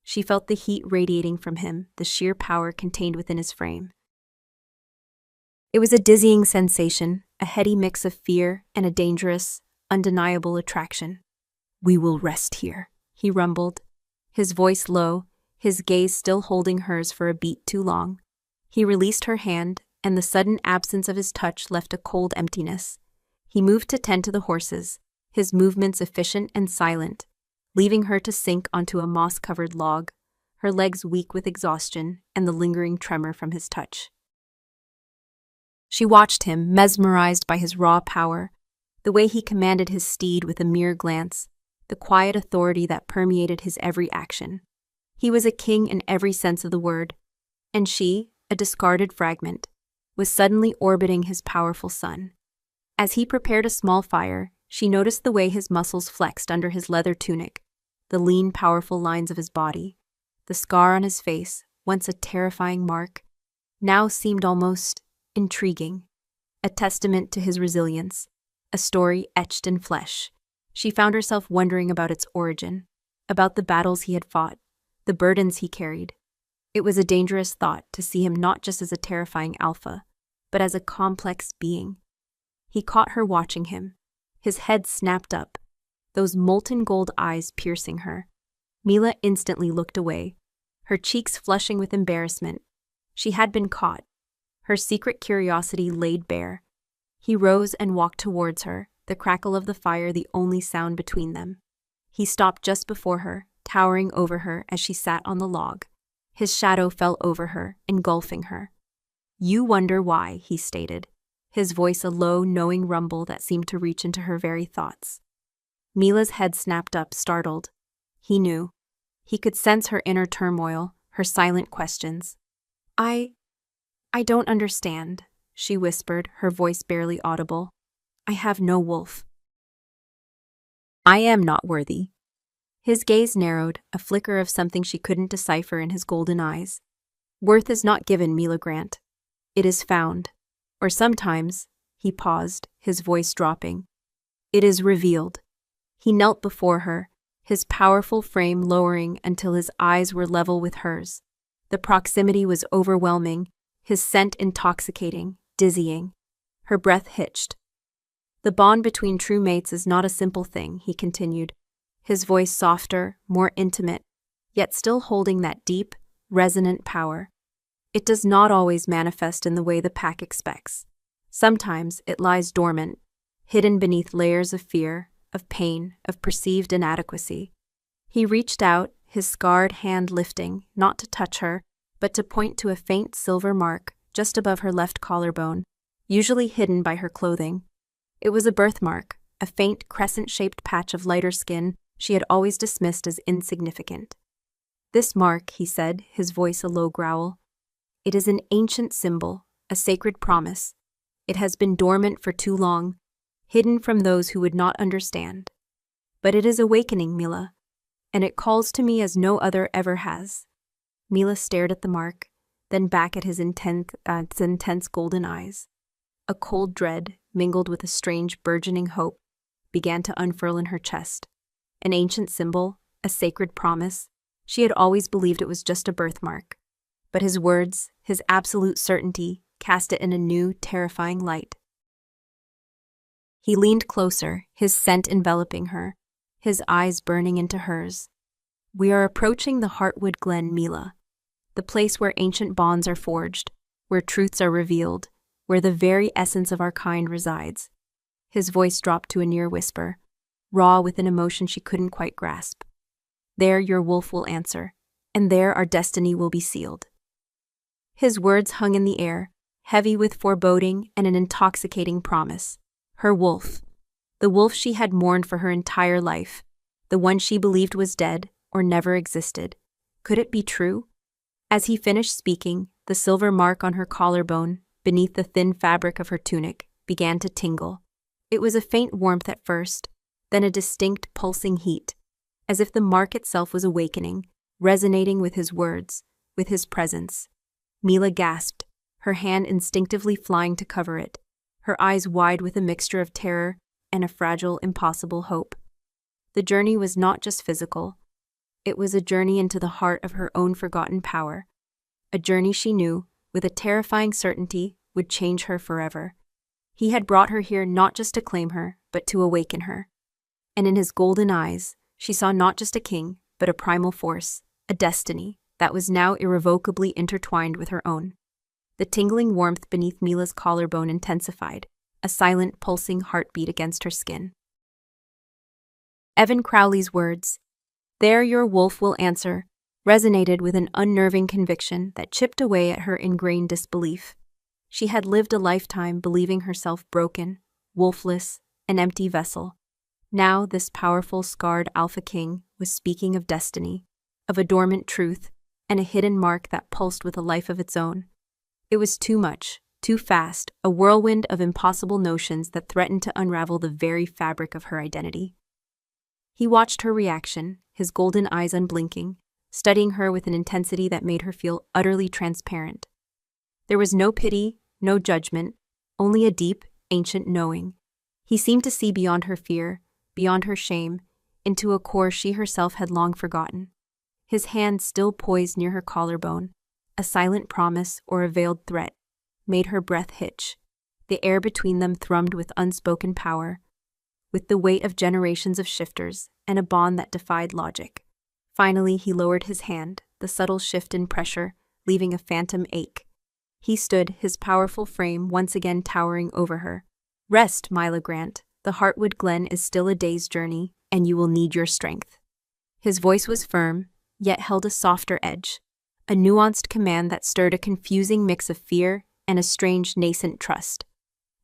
She felt the heat radiating from him, the sheer power contained within his frame. It was a dizzying sensation, a heady mix of fear and a dangerous, undeniable attraction. "We will rest here," he rumbled, his voice low, his gaze still holding hers for a beat too long. He released her hand, and the sudden absence of his touch left a cold emptiness. He moved to tend to the horses, his movements efficient and silent, leaving her to sink onto a moss-covered log, her legs weak with exhaustion and the lingering tremor from his touch. She watched him, mesmerized by his raw power, the way he commanded his steed with a mere glance, the quiet authority that permeated his every action. He was a king in every sense of the word, and she, a discarded fragment, was suddenly orbiting his powerful son. As he prepared a small fire, she noticed the way his muscles flexed under his leather tunic, the lean, powerful lines of his body. The scar on his face, once a terrifying mark, now seemed almost intriguing, a testament to his resilience, a story etched in flesh. She found herself wondering about its origin, about the battles he had fought, the burdens he carried. It was a dangerous thought to see him not just as a terrifying alpha, but as a complex being. He caught her watching him, his head snapped up, those molten gold eyes piercing her. Mila instantly looked away, her cheeks flushing with embarrassment. She had been caught, her secret curiosity laid bare. He rose and walked towards her, the crackle of the fire the only sound between them. He stopped just before her, towering over her as she sat on the log. His shadow fell over her, engulfing her. "You wonder why," he stated, his voice a low, knowing rumble that seemed to reach into her very thoughts. Mila's head snapped up, startled. He knew. He could sense her inner turmoil, her silent questions. I don't understand," she whispered, her voice barely audible. "I have no wolf. I am not worthy." His gaze narrowed, a flicker of something she couldn't decipher in his golden eyes. "Worth is not given, Mila Grant. It is found. Or sometimes," he paused, his voice dropping, "it is revealed." He knelt before her, his powerful frame lowering until his eyes were level with hers. The proximity was overwhelming, his scent intoxicating, dizzying. Her breath hitched. "The bond between true mates is not a simple thing," he continued, his voice softer, more intimate, yet still holding that deep, resonant power. "It does not always manifest in the way the pack expects. Sometimes it lies dormant, hidden beneath layers of fear, of pain, of perceived inadequacy." He reached out, his scarred hand lifting, not to touch her, but to point to a faint silver mark, just above her left collarbone, usually hidden by her clothing. It was a birthmark, a faint crescent-shaped patch of lighter skin she had always dismissed as insignificant. "This mark," he said, his voice a low growl. "It is an ancient symbol, a sacred promise. It has been dormant for too long, hidden from those who would not understand. But it is awakening, Mila, and it calls to me as no other ever has." Mila stared at the mark, then back at his intense golden eyes. A cold dread, mingled with a strange burgeoning hope, began to unfurl in her chest. An ancient symbol, a sacred promise. She had always believed it was just a birthmark. But his words, his absolute certainty, cast it in a new, terrifying light. He leaned closer, his scent enveloping her, his eyes burning into hers. "We are approaching the Heartwood Glen, Mila, the place where ancient bonds are forged, where truths are revealed, where the very essence of our kind resides." His voice dropped to a near whisper, raw with an emotion she couldn't quite grasp. "There your wolf will answer, and there our destiny will be sealed." His words hung in the air, heavy with foreboding and an intoxicating promise. Her wolf, the wolf she had mourned for her entire life, the one she believed was dead or never existed. Could it be true? As he finished speaking, the silver mark on her collarbone, beneath the thin fabric of her tunic, began to tingle. It was a faint warmth at first, then a distinct pulsing heat, as if the mark itself was awakening, resonating with his words, with his presence. Mila gasped, her hand instinctively flying to cover it, her eyes wide with a mixture of terror and a fragile, impossible hope. The journey was not just physical. It was a journey into the heart of her own forgotten power, a journey she knew, with a terrifying certainty, would change her forever. He had brought her here not just to claim her, but to awaken her. And in his golden eyes, she saw not just a king, but a primal force, a destiny that was now irrevocably intertwined with her own. The tingling warmth beneath Mila's collarbone intensified, a silent, pulsing heartbeat against her skin. Evan Crowley's words, "There your wolf will answer," resonated with an unnerving conviction that chipped away at her ingrained disbelief. She had lived a lifetime believing herself broken, wolfless, an empty vessel. Now this powerful, scarred alpha king was speaking of destiny, of a dormant truth, and a hidden mark that pulsed with a life of its own. It was too much, too fast, a whirlwind of impossible notions that threatened to unravel the very fabric of her identity. He watched her reaction, his golden eyes unblinking, studying her with an intensity that made her feel utterly transparent. There was no pity, no judgment, only a deep, ancient knowing. He seemed to see beyond her fear, beyond her shame, into a core she herself had long forgotten. His hand still poised near her collarbone, a silent promise or a veiled threat, made her breath hitch. The air between them thrummed with unspoken power, with the weight of generations of shifters and a bond that defied logic. Finally, he lowered his hand, the subtle shift in pressure, leaving a phantom ache. He stood, his powerful frame once again towering over her. "Rest, Mila Grant. The Heartwood Glen is still a day's journey, and you will need your strength." His voice was firm, yet held a softer edge, a nuanced command that stirred a confusing mix of fear and a strange nascent trust.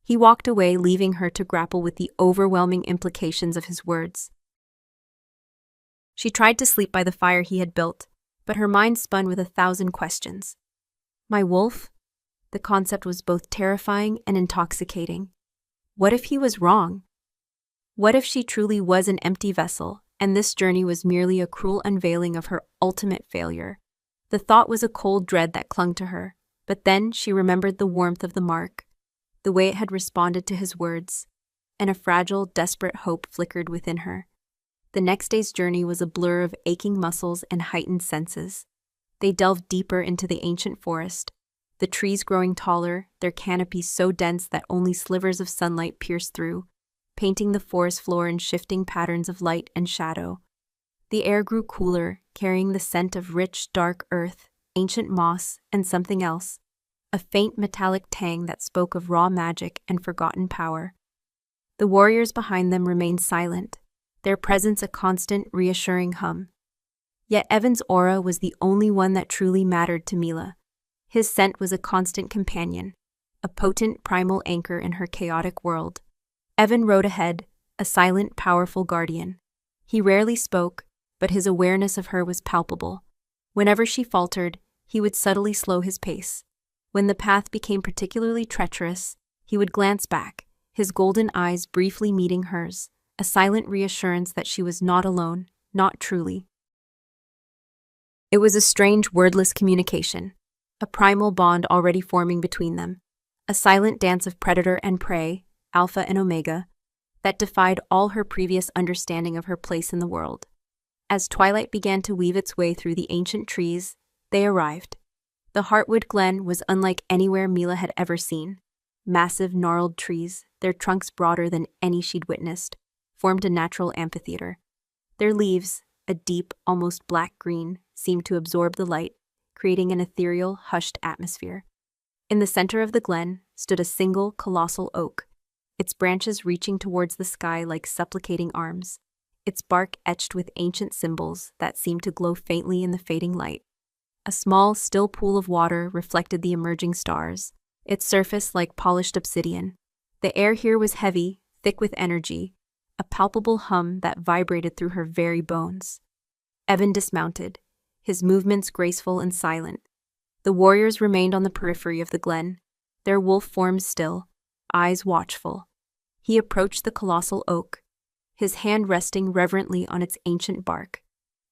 He walked away, leaving her to grapple with the overwhelming implications of his words. She tried to sleep by the fire he had built, but her mind spun with 1,000 questions. My wolf? The concept was both terrifying and intoxicating. What if he was wrong? What if she truly was an empty vessel, and this journey was merely a cruel unveiling of her ultimate failure? The thought was a cold dread that clung to her, but then she remembered the warmth of the mark, the way it had responded to his words, and a fragile, desperate hope flickered within her. The next day's journey was a blur of aching muscles and heightened senses. They delved deeper into the ancient forest, the trees growing taller, their canopies so dense that only slivers of sunlight pierced through, painting the forest floor in shifting patterns of light and shadow. The air grew cooler, carrying the scent of rich, dark earth, ancient moss, and something else, a faint metallic tang that spoke of raw magic and forgotten power. The warriors behind them remained silent, their presence a constant, reassuring hum. Yet Evan's aura was the only one that truly mattered to Mila. His scent was a constant companion, a potent primal anchor in her chaotic world. Evan rode ahead, a silent, powerful guardian. He rarely spoke, but his awareness of her was palpable. Whenever she faltered, he would subtly slow his pace. When the path became particularly treacherous, he would glance back, his golden eyes briefly meeting hers, a silent reassurance that she was not alone, not truly. It was a strange, wordless communication, a primal bond already forming between them, a silent dance of predator and prey, alpha and omega, that defied all her previous understanding of her place in the world. As twilight began to weave its way through the ancient trees, they arrived. The Heartwood Glen was unlike anywhere Mila had ever seen. Massive, gnarled trees, their trunks broader than any she'd witnessed, formed a natural amphitheater. Their leaves, a deep, almost black green, seemed to absorb the light, creating an ethereal, hushed atmosphere. In the center of the glen stood a single, colossal oak, its branches reaching towards the sky like supplicating arms, its bark etched with ancient symbols that seemed to glow faintly in the fading light. A small, still pool of water reflected the emerging stars, its surface like polished obsidian. The air here was heavy, thick with energy, a palpable hum that vibrated through her very bones. Evan dismounted, his movements graceful and silent. The warriors remained on the periphery of the glen, their wolf forms still, eyes watchful. He approached the colossal oak, his hand resting reverently on its ancient bark.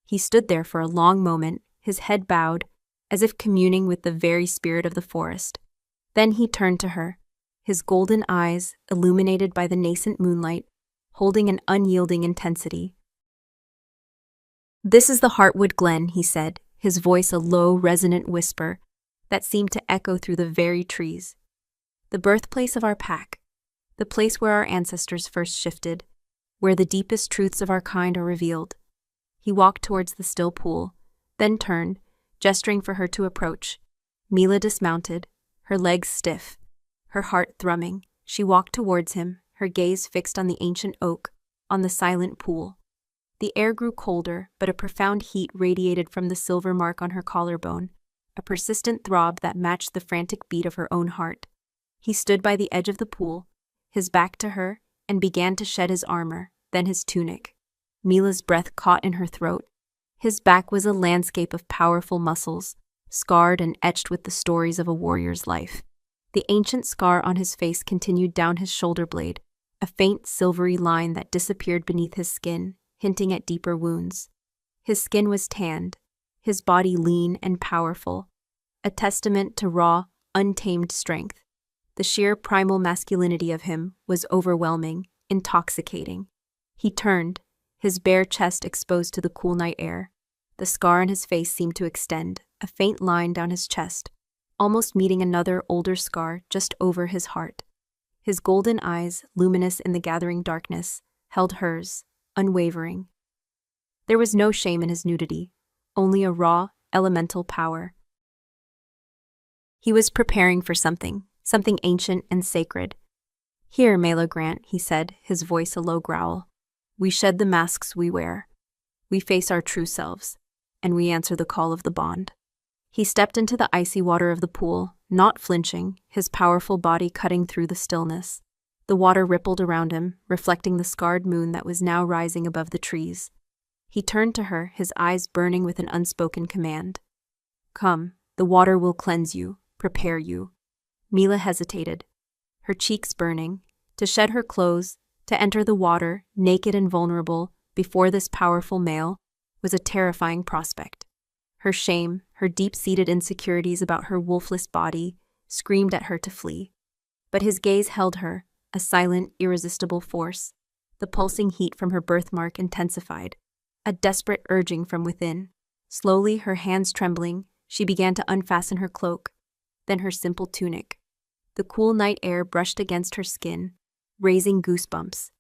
He stood there for a long moment, his head bowed, as if communing with the very spirit of the forest. Then he turned to her, his golden eyes illuminated by the nascent moonlight, holding an unyielding intensity. "This is the Heartwood Glen," he said, his voice a low, resonant whisper that seemed to echo through the very trees. "The birthplace of our pack, the place where our ancestors first shifted, where the deepest truths of our kind are revealed." He walked towards the still pool, then turned, gesturing for her to approach. Mila dismounted, her legs stiff, her heart thrumming. She walked towards him, her gaze fixed on the ancient oak, on the silent pool. The air grew colder, but a profound heat radiated from the silver mark on her collarbone, a persistent throb that matched the frantic beat of her own heart. He stood by the edge of the pool, his back to her, and began to shed his armor, then his tunic. Mila's breath caught in her throat. His back was a landscape of powerful muscles, scarred and etched with the stories of a warrior's life. The ancient scar on his face continued down his shoulder blade, a faint silvery line that disappeared beneath his skin, hinting at deeper wounds. His skin was tanned, his body lean and powerful, a testament to raw, untamed strength. The sheer primal masculinity of him was overwhelming, intoxicating. He turned, his bare chest exposed to the cool night air. The scar on his face seemed to extend, a faint line down his chest, almost meeting another older scar just over his heart. His golden eyes, luminous in the gathering darkness, held hers, unwavering. There was no shame in his nudity, only a raw, elemental power. He was preparing for something ancient and sacred. "Here, Mela Grant," he said, his voice a low growl. "We shed the masks we wear. We face our true selves, and we answer the call of the bond." He stepped into the icy water of the pool, not flinching, his powerful body cutting through the stillness. The water rippled around him, reflecting the scarred moon that was now rising above the trees. He turned to her, his eyes burning with an unspoken command. "Come, the water will cleanse you, prepare you." Mila hesitated, her cheeks burning. To shed her clothes, to enter the water, naked and vulnerable, before this powerful male, was a terrifying prospect. Her shame, her deep-seated insecurities about her wolfless body, screamed at her to flee. But his gaze held her, a silent, irresistible force. The pulsing heat from her birthmark intensified, a desperate urging from within. Slowly, her hands trembling, she began to unfasten her cloak, then her simple tunic. The cool night air brushed against her skin, raising goosebumps.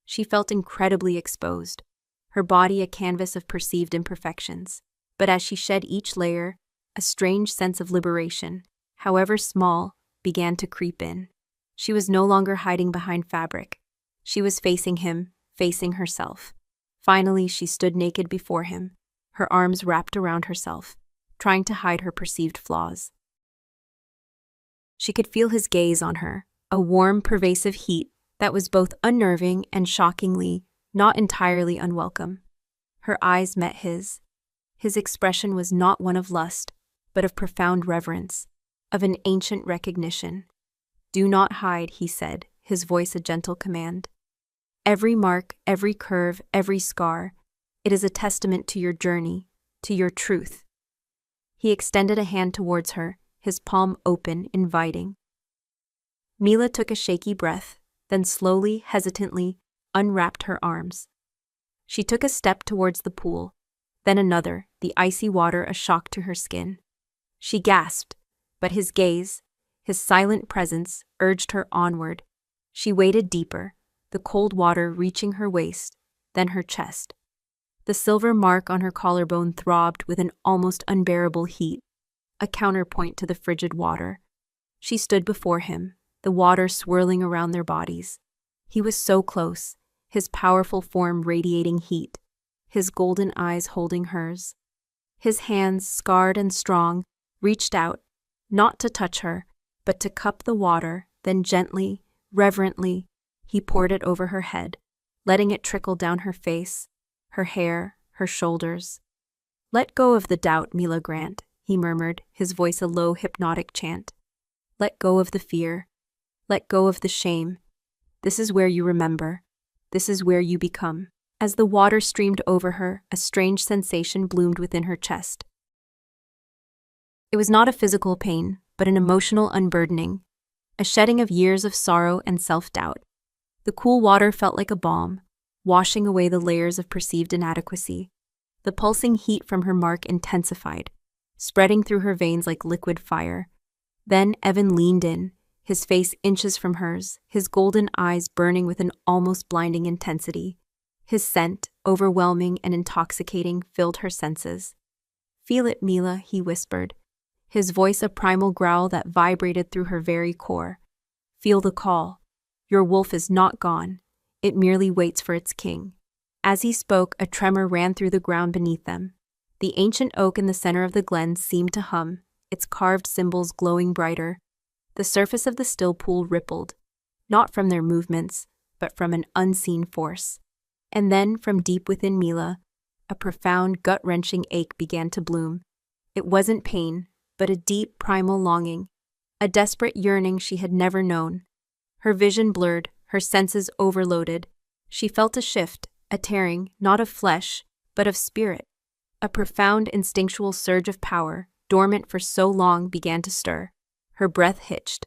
She felt incredibly exposed, her body a canvas of perceived imperfections. But as she shed each layer, a strange sense of liberation, however small, began to creep in. She was no longer hiding behind fabric. She was facing him, facing herself. Finally, she stood naked before him, her arms wrapped around herself, trying to hide her perceived flaws. She could feel his gaze on her, a warm, pervasive heat that was both unnerving and shockingly, not entirely unwelcome. Her eyes met his. His expression was not one of lust, but of profound reverence, of an ancient recognition. "Do not hide," he said, his voice a gentle command. "Every mark, every curve, every scar, it is a testament to your journey, to your truth." He extended a hand towards her, his palm open, inviting. Mila took a shaky breath, then slowly, hesitantly, unwrapped her arms. She took a step towards the pool, then another, the icy water a shock to her skin. She gasped, but his gaze, his silent presence, urged her onward. She waded deeper, the cold water reaching her waist, then her chest. The silver mark on her collarbone throbbed with an almost unbearable heat, a counterpoint to the frigid water. She stood before him, the water swirling around their bodies. He was so close, his powerful form radiating heat, his golden eyes holding hers. His hands, scarred and strong, reached out, not to touch her, but to cup the water, then gently, reverently, he poured it over her head, letting it trickle down her face, her hair, her shoulders. "Let go of the doubt, Mila Grant," he murmured, his voice a low, hypnotic chant. "Let go of the fear. Let go of the shame. This is where you remember. This is where you become." As the water streamed over her, a strange sensation bloomed within her chest. It was not a physical pain, but an emotional unburdening, a shedding of years of sorrow and self-doubt. The cool water felt like a balm, washing away the layers of perceived inadequacy. The pulsing heat from her mark intensified, spreading through her veins like liquid fire. Then Evan leaned in, his face inches from hers, his golden eyes burning with an almost blinding intensity. His scent, overwhelming and intoxicating, filled her senses. "Feel it, Mila," he whispered, his voice a primal growl that vibrated through her very core. "Feel the call. Your wolf is not gone. It merely waits for its king." As he spoke, a tremor ran through the ground beneath them. The ancient oak in the center of the glen seemed to hum, its carved symbols glowing brighter. The surface of the still pool rippled, not from their movements, but from an unseen force. And then, from deep within Mila, a profound, gut-wrenching ache began to bloom. It wasn't pain, but a deep, primal longing, a desperate yearning she had never known. Her vision blurred, her senses overloaded. She felt a shift, a tearing, not of flesh, but of spirit. A profound, instinctual surge of power, dormant for so long, began to stir. Her breath hitched.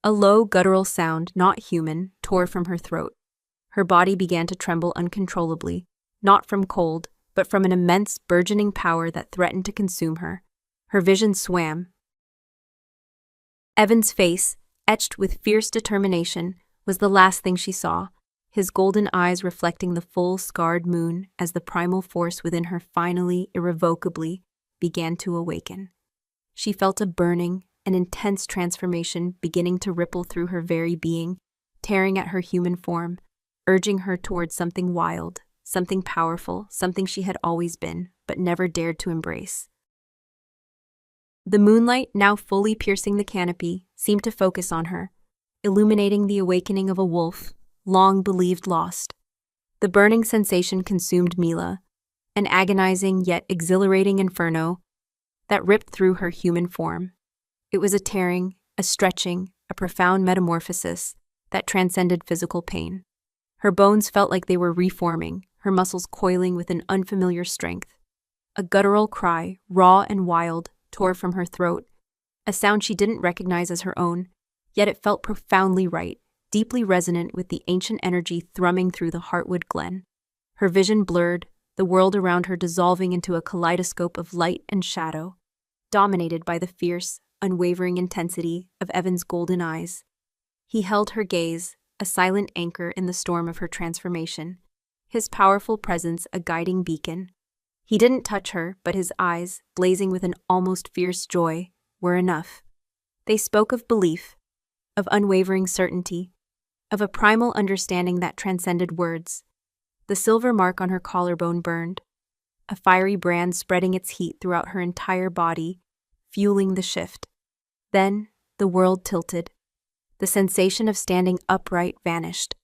A low, guttural sound, not human, tore from her throat. Her body began to tremble uncontrollably, not from cold, but from an immense, burgeoning power that threatened to consume her. Her vision swam. Evan's face, etched with fierce determination, was the last thing she saw, his golden eyes reflecting the full, scarred moon as the primal force within her finally, irrevocably, began to awaken. She felt a burning, an intense transformation beginning to ripple through her very being, tearing at her human form, urging her towards something wild, something powerful, something she had always been, but never dared to embrace. The moonlight, now fully piercing the canopy, seemed to focus on her, illuminating the awakening of a wolf, long believed lost. The burning sensation consumed Mila, an agonizing yet exhilarating inferno that ripped through her human form. It was a tearing, a stretching, a profound metamorphosis that transcended physical pain. Her bones felt like they were reforming, her muscles coiling with an unfamiliar strength. A guttural cry, raw and wild, tore from her throat, a sound she didn't recognize as her own, yet it felt profoundly right, deeply resonant with the ancient energy thrumming through the Heartwood Glen. Her vision blurred, the world around her dissolving into a kaleidoscope of light and shadow, dominated by the fierce, unwavering intensity of Evan's golden eyes. He held her gaze, a silent anchor in the storm of her transformation, his powerful presence a guiding beacon. He didn't touch her, but his eyes, blazing with an almost fierce joy, were enough. They spoke of belief, of unwavering certainty, of a primal understanding that transcended words. The silver mark on her collarbone burned, a fiery brand spreading its heat throughout her entire body, fueling the shift. Then, the world tilted. The sensation of standing upright vanished,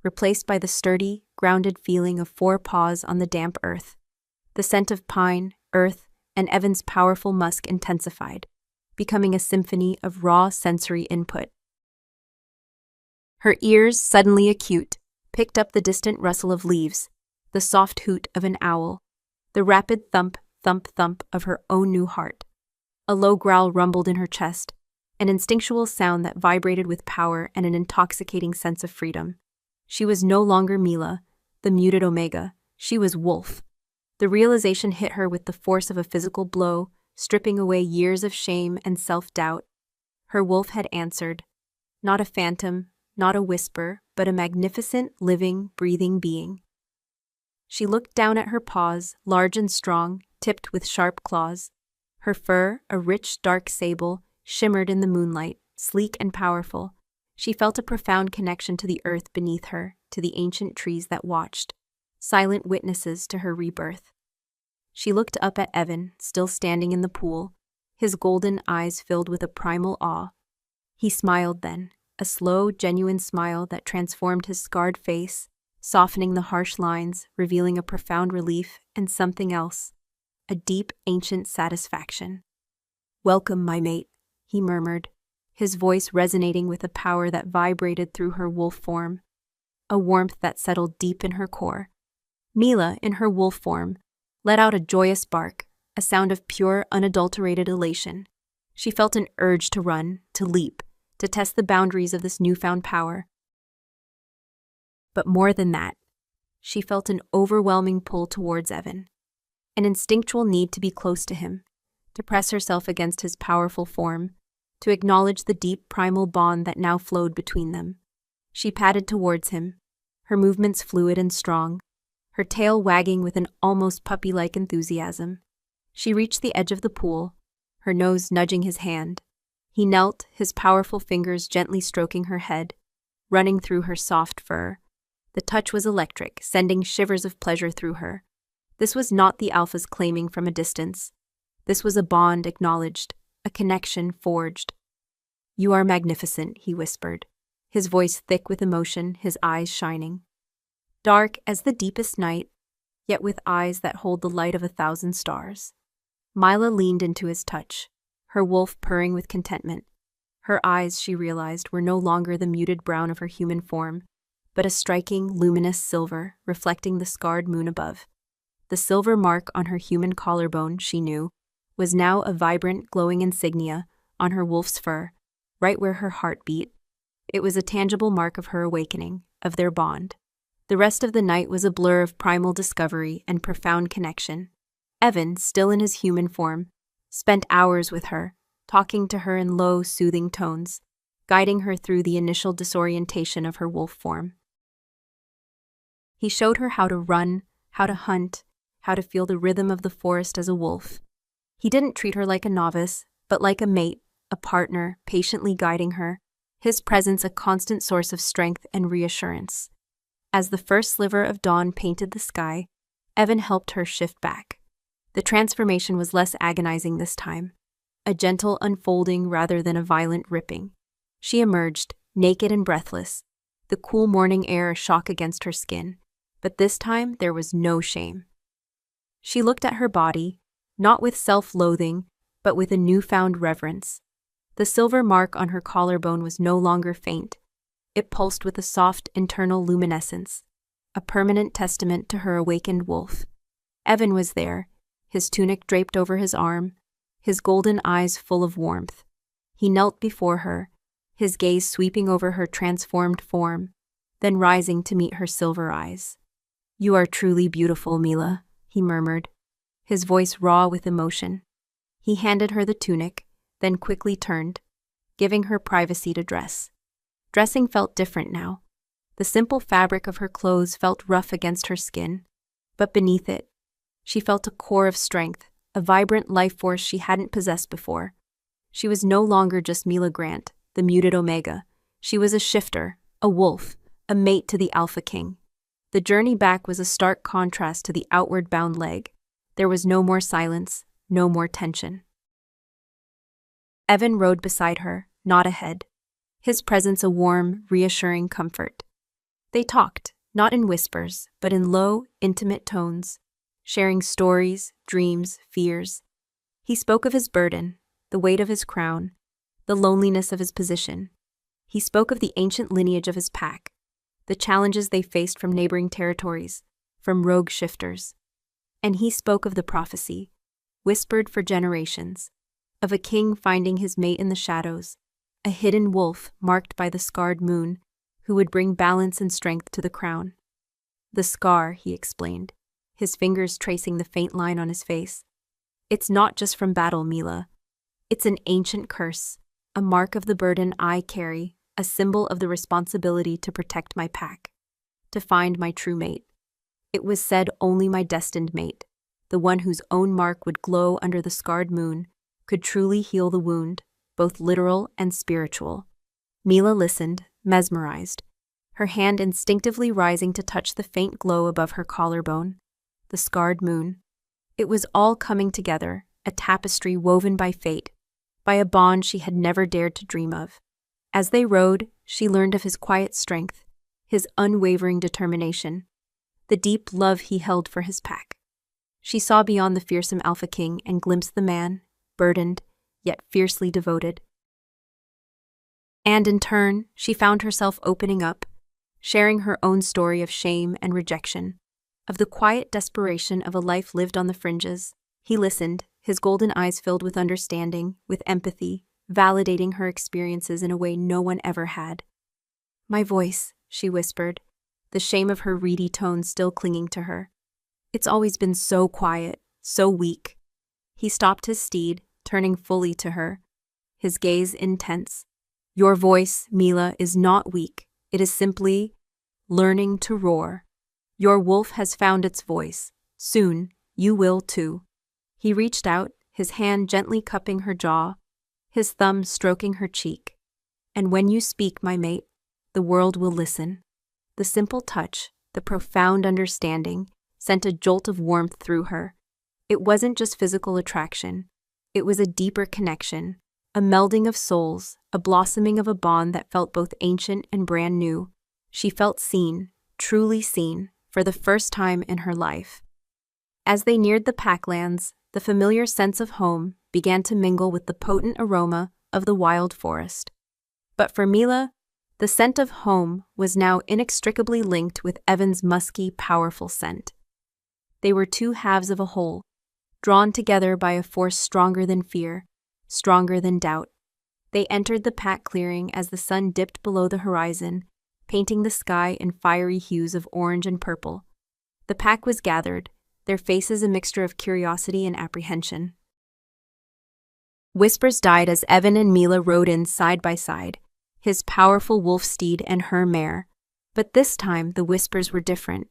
replaced by the sturdy, grounded feeling of 4 paws on the damp earth. The scent of pine, earth, and Evan's powerful musk intensified, becoming a symphony of raw sensory input. Her ears, suddenly acute, picked up the distant rustle of leaves, the soft hoot of an owl, the rapid thump, thump, thump of her own new heart. A low growl rumbled in her chest, an instinctual sound that vibrated with power and an intoxicating sense of freedom. She was no longer Mila, the muted Omega. She was Wolf. The realization hit her with the force of a physical blow, stripping away years of shame and self-doubt. Her wolf had answered. Not a phantom, not a whisper, but a magnificent, living, breathing being. She looked down at her paws, large and strong, tipped with sharp claws. Her fur, a rich, dark sable, shimmered in the moonlight, sleek and powerful. She felt a profound connection to the earth beneath her, to the ancient trees that watched, silent witnesses to her rebirth. She looked up at Evan, still standing in the pool, his golden eyes filled with a primal awe. He smiled then, a slow, genuine smile that transformed his scarred face, softening the harsh lines, revealing a profound relief and something else, a deep, ancient satisfaction. "Welcome, my mate," he murmured, his voice resonating with a power that vibrated through her wolf form, a warmth that settled deep in her core. Mila, in her wolf form, let out a joyous bark, a sound of pure, unadulterated elation. She felt an urge to run, to leap, to test the boundaries of this newfound power. But more than that, she felt an overwhelming pull towards Evan, an instinctual need to be close to him, to press herself against his powerful form, to acknowledge the deep primal bond that now flowed between them. She padded towards him, her movements fluid and strong, her tail wagging with an almost puppy-like enthusiasm. She reached the edge of the pool, her nose nudging his hand. He knelt, his powerful fingers gently stroking her head, running through her soft fur. The touch was electric, sending shivers of pleasure through her. This was not the alphas claiming from a distance. This was a bond acknowledged, a connection forged. "You are magnificent," he whispered, his voice thick with emotion, his eyes shining. Dark as the deepest night, yet with eyes that hold the light of 1,000 stars. Mila leaned into his touch, her wolf purring with contentment. Her eyes, she realized, were no longer the muted brown of her human form, but a striking, luminous silver, reflecting the scarred moon above. The silver mark on her human collarbone, she knew, was now a vibrant, glowing insignia on her wolf's fur, right where her heart beat. It was a tangible mark of her awakening, of their bond. The rest of the night was a blur of primal discovery and profound connection. Evan, still in his human form, spent hours with her, talking to her in low, soothing tones, guiding her through the initial disorientation of her wolf form. He showed her how to run, how to hunt, how to feel the rhythm of the forest as a wolf. He didn't treat her like a novice, but like a mate, a partner, patiently guiding her, his presence a constant source of strength and reassurance. As the first sliver of dawn painted the sky, Evan helped her shift back. The transformation was less agonizing this time, a gentle unfolding rather than a violent ripping. She emerged, naked and breathless, the cool morning air a shock against her skin, but this time there was no shame. She looked at her body, not with self-loathing, but with a newfound reverence. The silver mark on her collarbone was no longer faint. It pulsed with a soft internal luminescence, a permanent testament to her awakened wolf. Evan was there, his tunic draped over his arm, his golden eyes full of warmth. He knelt before her, his gaze sweeping over her transformed form, then rising to meet her silver eyes. "You are truly beautiful, Mila," he murmured, his voice raw with emotion. He handed her the tunic, then quickly turned, giving her privacy to dress. Dressing felt different now. The simple fabric of her clothes felt rough against her skin, but beneath it, she felt a core of strength, a vibrant life force she hadn't possessed before. She was no longer just Mila Grant, the muted Omega. She was a shifter, a wolf, a mate to the Alpha King. The journey back was a stark contrast to the outward-bound leg. There was no more silence, no more tension. Evan rode beside her, not ahead. His presence a warm, reassuring comfort. They talked, not in whispers, but in low, intimate tones, sharing stories, dreams, fears. He spoke of his burden, the weight of his crown, the loneliness of his position. He spoke of the ancient lineage of his pack, the challenges they faced from neighboring territories, from rogue shifters. And he spoke of the prophecy, whispered for generations, of a king finding his mate in the shadows, a hidden wolf marked by the scarred moon, who would bring balance and strength to the crown. The scar, he explained, his fingers tracing the faint line on his face. It's not just from battle, Mila. It's an ancient curse, a mark of the burden I carry, a symbol of the responsibility to protect my pack, to find my true mate. It was said only my destined mate, the one whose own mark would glow under the scarred moon, could truly heal the wound, both literal and spiritual. Mila listened, mesmerized, her hand instinctively rising to touch the faint glow above her collarbone, the scarred moon. It was all coming together, a tapestry woven by fate, by a bond she had never dared to dream of. As they rode, she learned of his quiet strength, his unwavering determination, the deep love he held for his pack. She saw beyond the fearsome Alpha King and glimpsed the man, burdened, yet fiercely devoted. And in turn, she found herself opening up, sharing her own story of shame and rejection, of the quiet desperation of a life lived on the fringes. He listened, his golden eyes filled with understanding, with empathy, validating her experiences in a way no one ever had. "My voice," she whispered, the shame of her reedy tones still clinging to her. "It's always been so quiet, so weak." He stopped his steed, turning fully to her, his gaze intense. "Your voice, Mila, is not weak. It is simply learning to roar. Your wolf has found its voice. Soon, you will too." He reached out, his hand gently cupping her jaw, his thumb stroking her cheek. "And when you speak, my mate, the world will listen." The simple touch, the profound understanding, sent a jolt of warmth through her. It wasn't just physical attraction. It was a deeper connection, a melding of souls, a blossoming of a bond that felt both ancient and brand new. She felt seen, truly seen, for the first time in her life. As they neared the packlands, the familiar sense of home began to mingle with the potent aroma of the wild forest. But for Mila, the scent of home was now inextricably linked with Evan's musky, powerful scent. They were two halves of a whole, drawn together by a force stronger than fear, stronger than doubt. They entered the pack clearing as the sun dipped below the horizon, painting the sky in fiery hues of orange and purple. The pack was gathered, their faces a mixture of curiosity and apprehension. Whispers died as Evan and Mila rode in side by side, his powerful wolf steed and her mare. But this time the whispers were different,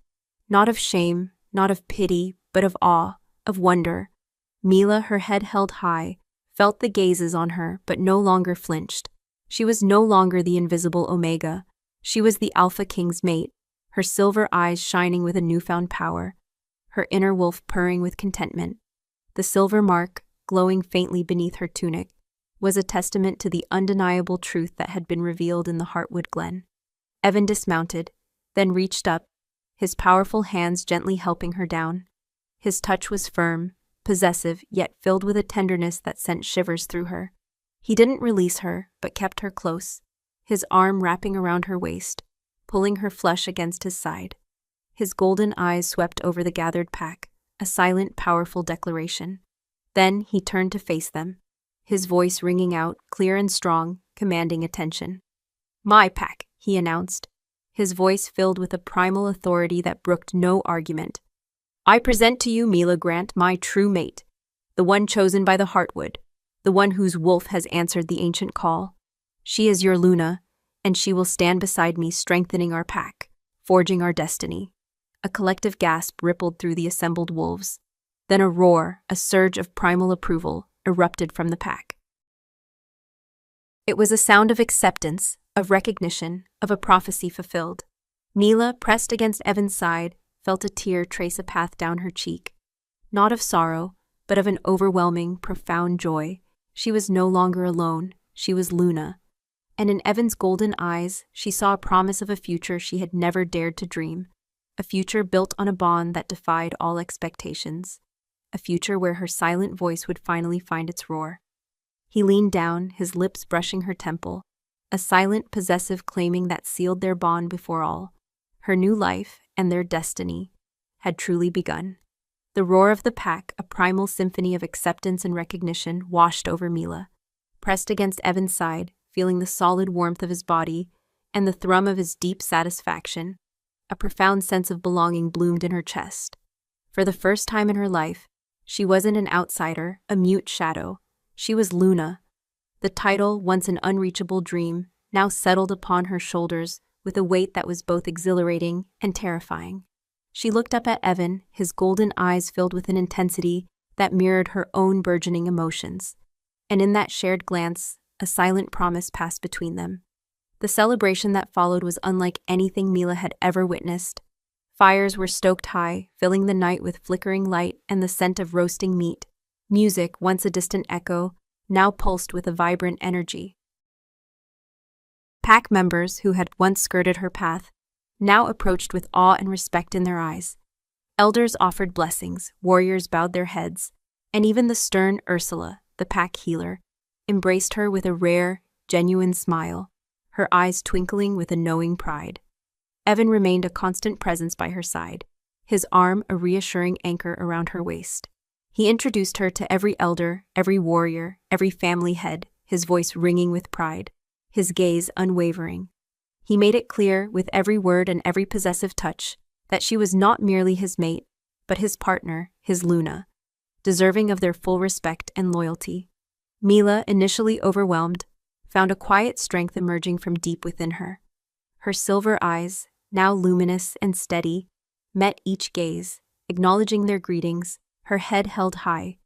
not of shame, not of pity, but of awe, of wonder. Mila, her head held high, felt the gazes on her, but no longer flinched. She was no longer the invisible Omega. She was the Alpha King's mate, her silver eyes shining with a newfound power, her inner wolf purring with contentment. The silver mark, glowing faintly beneath her tunic, was a testament to the undeniable truth that had been revealed in the Heartwood Glen. Evan dismounted, then reached up, his powerful hands gently helping her down. His touch was firm, possessive, yet filled with a tenderness that sent shivers through her. He didn't release her, but kept her close, his arm wrapping around her waist, pulling her flush against his side. His golden eyes swept over the gathered pack, a silent, powerful declaration. Then he turned to face them, his voice ringing out, clear and strong, commanding attention. "My pack," he announced, his voice filled with a primal authority that brooked no argument. "I present to you Mila Grant, my true mate, the one chosen by the Heartwood, the one whose wolf has answered the ancient call. She is your Luna, and she will stand beside me, strengthening our pack, forging our destiny." A collective gasp rippled through the assembled wolves. Then a roar, a surge of primal approval, erupted from the pack. It was a sound of acceptance, of recognition, of a prophecy fulfilled. Mila, pressed against Evan's side, felt a tear trace a path down her cheek. Not of sorrow, but of an overwhelming, profound joy. She was no longer alone. She was Luna, and in Evan's golden eyes she saw a promise of a future she had never dared to dream, a future built on a bond that defied all expectations, a future where her silent voice would finally find its roar. He leaned down, his lips brushing her temple, a silent, possessive claiming that sealed their bond before all. Her new life, and their destiny, had truly begun. The roar of the pack, a primal symphony of acceptance and recognition, washed over Mila. Pressed against Evan's side, feeling the solid warmth of his body and the thrum of his deep satisfaction, a profound sense of belonging bloomed in her chest. For the first time in her life, she wasn't an outsider, a mute shadow. She was Luna. The title, once an unreachable dream, now settled upon her shoulders with a weight that was both exhilarating and terrifying. She looked up at Evan, his golden eyes filled with an intensity that mirrored her own burgeoning emotions. And in that shared glance, a silent promise passed between them. The celebration that followed was unlike anything Mila had ever witnessed. Fires were stoked high, filling the night with flickering light and the scent of roasting meat. Music, once a distant echo, now pulsed with a vibrant energy. Pack members, who had once skirted her path, now approached with awe and respect in their eyes. Elders offered blessings, warriors bowed their heads, and even the stern Ursula, the pack healer, embraced her with a rare, genuine smile, her eyes twinkling with a knowing pride. Evan remained a constant presence by her side, his arm a reassuring anchor around her waist. He introduced her to every elder, every warrior, every family head, his voice ringing with pride, his gaze unwavering. He made it clear, with every word and every possessive touch, that she was not merely his mate, but his partner, his Luna, deserving of their full respect and loyalty. Mila, initially overwhelmed, found a quiet strength emerging from deep within her. Her silver eyes, now luminous and steady, met each gaze, acknowledging their greetings, her head held high.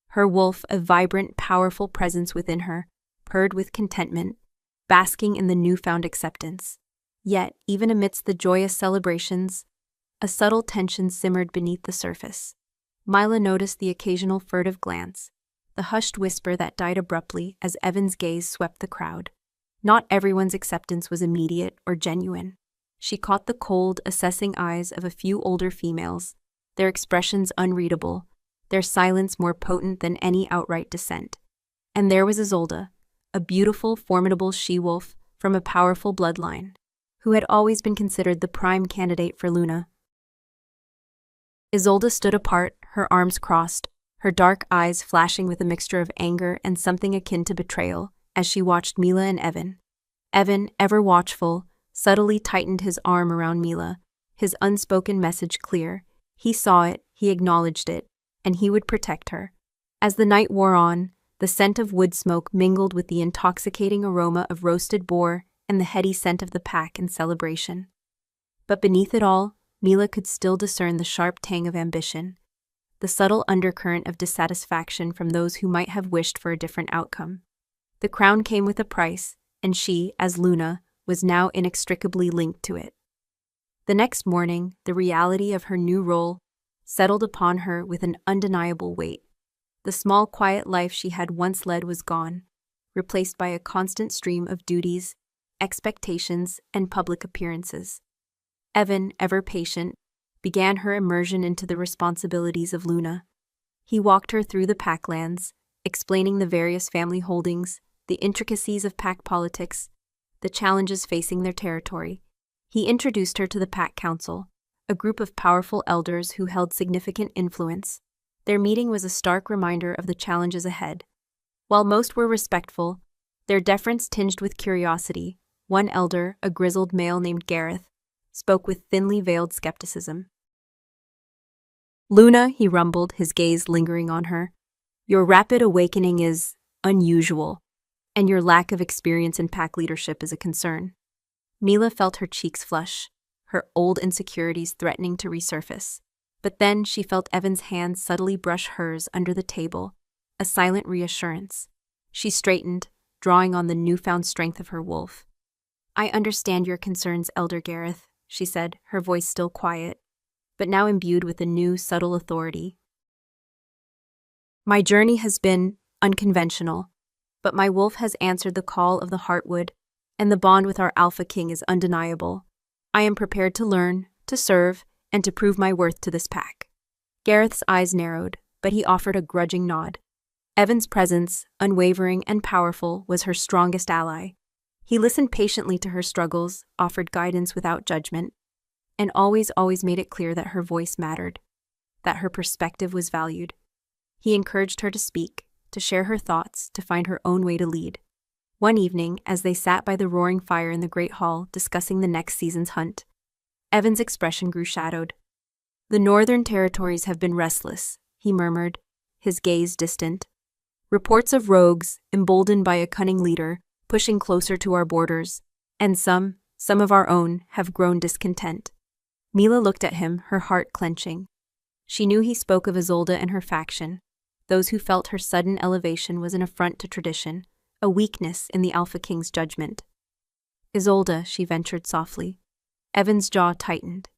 Her wolf, a vibrant, powerful presence within her, purred with contentment, basking in the newfound acceptance. Yet, even amidst the joyous celebrations, a subtle tension simmered beneath the surface. Mila noticed the occasional furtive glance, the hushed whisper that died abruptly as Evan's gaze swept the crowd. Not everyone's acceptance was immediate or genuine. She caught the cold, assessing eyes of a few older females, their expressions unreadable, their silence more potent than any outright dissent. And there was Isolde, a beautiful, formidable she-wolf from a powerful bloodline, who had always been considered the prime candidate for Luna. Isolde stood apart, her arms crossed, her dark eyes flashing with a mixture of anger and something akin to betrayal, as she watched Mila and Evan. Evan, ever watchful, subtly tightened his arm around Mila, his unspoken message clear. He saw it, he acknowledged it, and he would protect her. As the night wore on, the scent of wood smoke mingled with the intoxicating aroma of roasted boar and the heady scent of the pack in celebration. But beneath it all, Mila could still discern the sharp tang of ambition, the subtle undercurrent of dissatisfaction from those who might have wished for a different outcome. The crown came with a price, and she, as Luna, was now inextricably linked to it. The next morning, the reality of her new role settled upon her with an undeniable weight. The small, quiet life she had once led was gone, replaced by a constant stream of duties, expectations, and public appearances. Evan, ever patient, began her immersion into the responsibilities of Luna. He walked her through the packlands, explaining the various family holdings, the intricacies of pack politics, the challenges facing their territory. He introduced her to the Pack Council, a group of powerful elders who held significant influence. Their meeting was a stark reminder of the challenges ahead. While most were respectful, their deference tinged with curiosity. One elder, a grizzled male named Gareth, spoke with thinly veiled skepticism. "Luna," he rumbled, his gaze lingering on her, "your rapid awakening is unusual, and your lack of experience in pack leadership is a concern." Mila felt her cheeks flush, her old insecurities threatening to resurface. But then she felt Evan's hand subtly brush hers under the table, a silent reassurance. She straightened, drawing on the newfound strength of her wolf. "I understand your concerns, Elder Gareth," she said, her voice still quiet, but now imbued with a new, subtle authority. "My journey has been unconventional, but my wolf has answered the call of the heartwood, and the bond with our Alpha King is undeniable. I am prepared to learn, to serve, and to prove my worth to this pack." Gareth's eyes narrowed, but he offered a grudging nod. Evan's presence, unwavering and powerful, was her strongest ally. He listened patiently to her struggles, offered guidance without judgment, and always made it clear that her voice mattered, that her perspective was valued. He encouraged her to speak, to share her thoughts, to find her own way to lead. One evening, as they sat by the roaring fire in the great hall discussing the next season's hunt, Evan's expression grew shadowed. "The Northern Territories have been restless," he murmured, his gaze distant. "Reports of rogues, emboldened by a cunning leader, pushing closer to our borders, and some of our own, have grown discontent." Mila looked at him, her heart clenching. She knew he spoke of Isolde and her faction, those who felt her sudden elevation was an affront to tradition, a weakness in the Alpha King's judgment. "Isolde," she ventured softly. Evan's jaw tightened.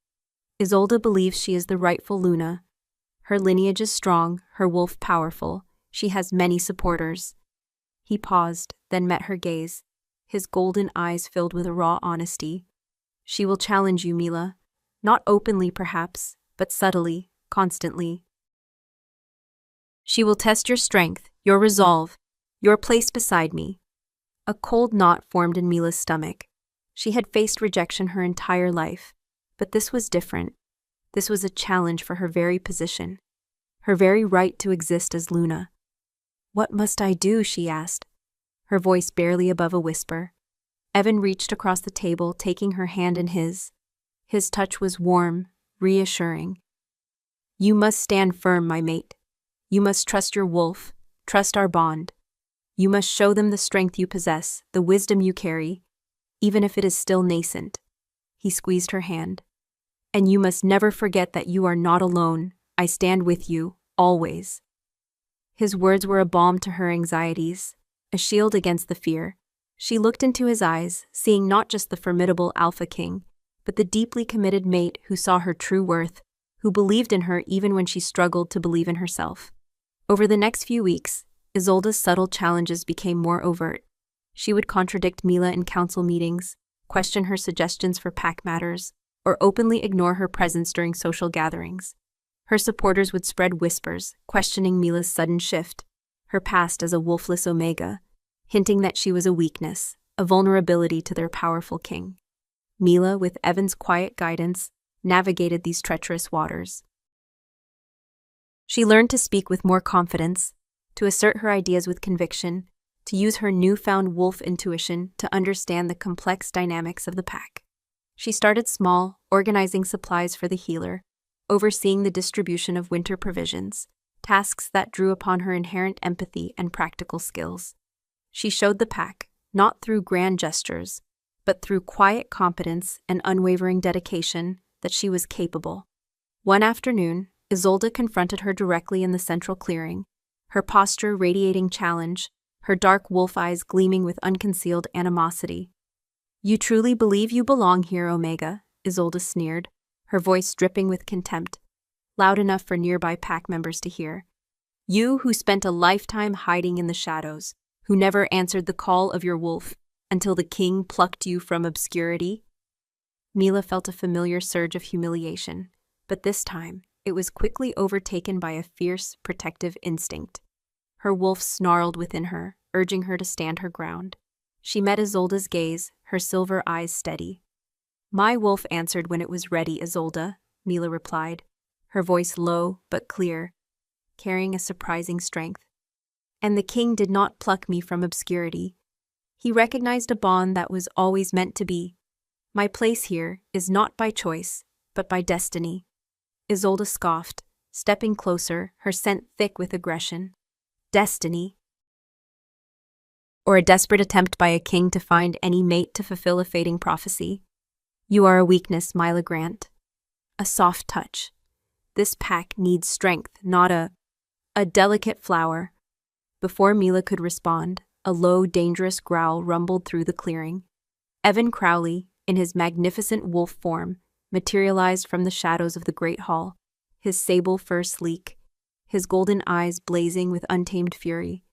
"Isolde believes she is the rightful Luna. Her lineage is strong, her wolf powerful. She has many supporters." He paused, then met her gaze, his golden eyes filled with a raw honesty. "She will challenge you, Mila. Not openly, perhaps, but subtly, constantly. She will test your strength, your resolve, your place beside me." A cold knot formed in Mila's stomach. She had faced rejection her entire life, but this was different. This was a challenge for her very position, her very right to exist as Luna. "What must I do?" she asked, her voice barely above a whisper. Evan reached across the table, taking her hand in his. His touch was warm, reassuring. "You must stand firm, my mate. You must trust your wolf, trust our bond. You must show them the strength you possess, the wisdom you carry, even if it is still nascent." He squeezed her hand. "And you must never forget that you are not alone. I stand with you, always." His words were a balm to her anxieties, a shield against the fear. She looked into his eyes, seeing not just the formidable Alpha King, but the deeply committed mate who saw her true worth, who believed in her even when she struggled to believe in herself. Over the next few weeks, Isolde's subtle challenges became more overt. She would contradict Mila in council meetings, question her suggestions for pack matters, or openly ignore her presence during social gatherings. Her supporters would spread whispers, questioning Mila's sudden shift, her past as a wolfless Omega, hinting that she was a weakness, a vulnerability to their powerful king. Mila, with Evan's quiet guidance, navigated these treacherous waters. She learned to speak with more confidence, to assert her ideas with conviction, to use her newfound wolf intuition to understand the complex dynamics of the pack. She started small, organizing supplies for the healer, overseeing the distribution of winter provisions, tasks that drew upon her inherent empathy and practical skills. She showed the pack, not through grand gestures, but through quiet competence and unwavering dedication, that she was capable. One afternoon, Isolde confronted her directly in the central clearing, her posture radiating challenge, her dark wolf eyes gleaming with unconcealed animosity. "You truly believe you belong here, Omega?" Isolde sneered, her voice dripping with contempt, loud enough for nearby pack members to hear. "You who spent a lifetime hiding in the shadows, who never answered the call of your wolf until the king plucked you from obscurity?" Mila felt a familiar surge of humiliation, but this time it was quickly overtaken by a fierce, protective instinct. Her wolf snarled within her, urging her to stand her ground. She met Isolde's gaze, her silver eyes steady. "My wolf answered when it was ready, Isolde," Mila replied, her voice low but clear, carrying a surprising strength. "And the king did not pluck me from obscurity. He recognized a bond that was always meant to be. My place here is not by choice, but by destiny." Isolde scoffed, stepping closer, her scent thick with aggression. "Destiny? Or a desperate attempt by a king to find any mate to fulfill a fading prophecy? You are a weakness, Mila Grant. A soft touch. This pack needs strength, not a delicate flower." Before Mila could respond, a low, dangerous growl rumbled through the clearing. Evan Crowley, in his magnificent wolf form, materialized from the shadows of the great hall, his sable fur sleek, his golden eyes blazing with untamed fury.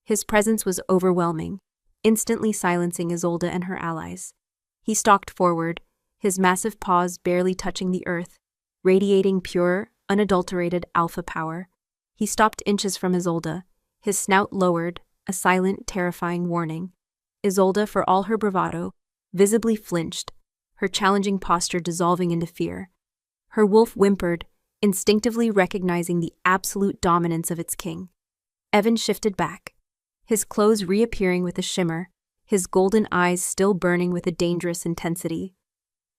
His presence was overwhelming, instantly silencing Isolde and her allies. He stalked forward, his massive paws barely touching the earth, radiating pure, unadulterated alpha power. He stopped inches from Isolde, his snout lowered, a silent, terrifying warning. Isolde, for all her bravado, visibly flinched, her challenging posture dissolving into fear. Her wolf whimpered, instinctively recognizing the absolute dominance of its king. Evan shifted back, his clothes reappearing with a shimmer, his golden eyes still burning with a dangerous intensity.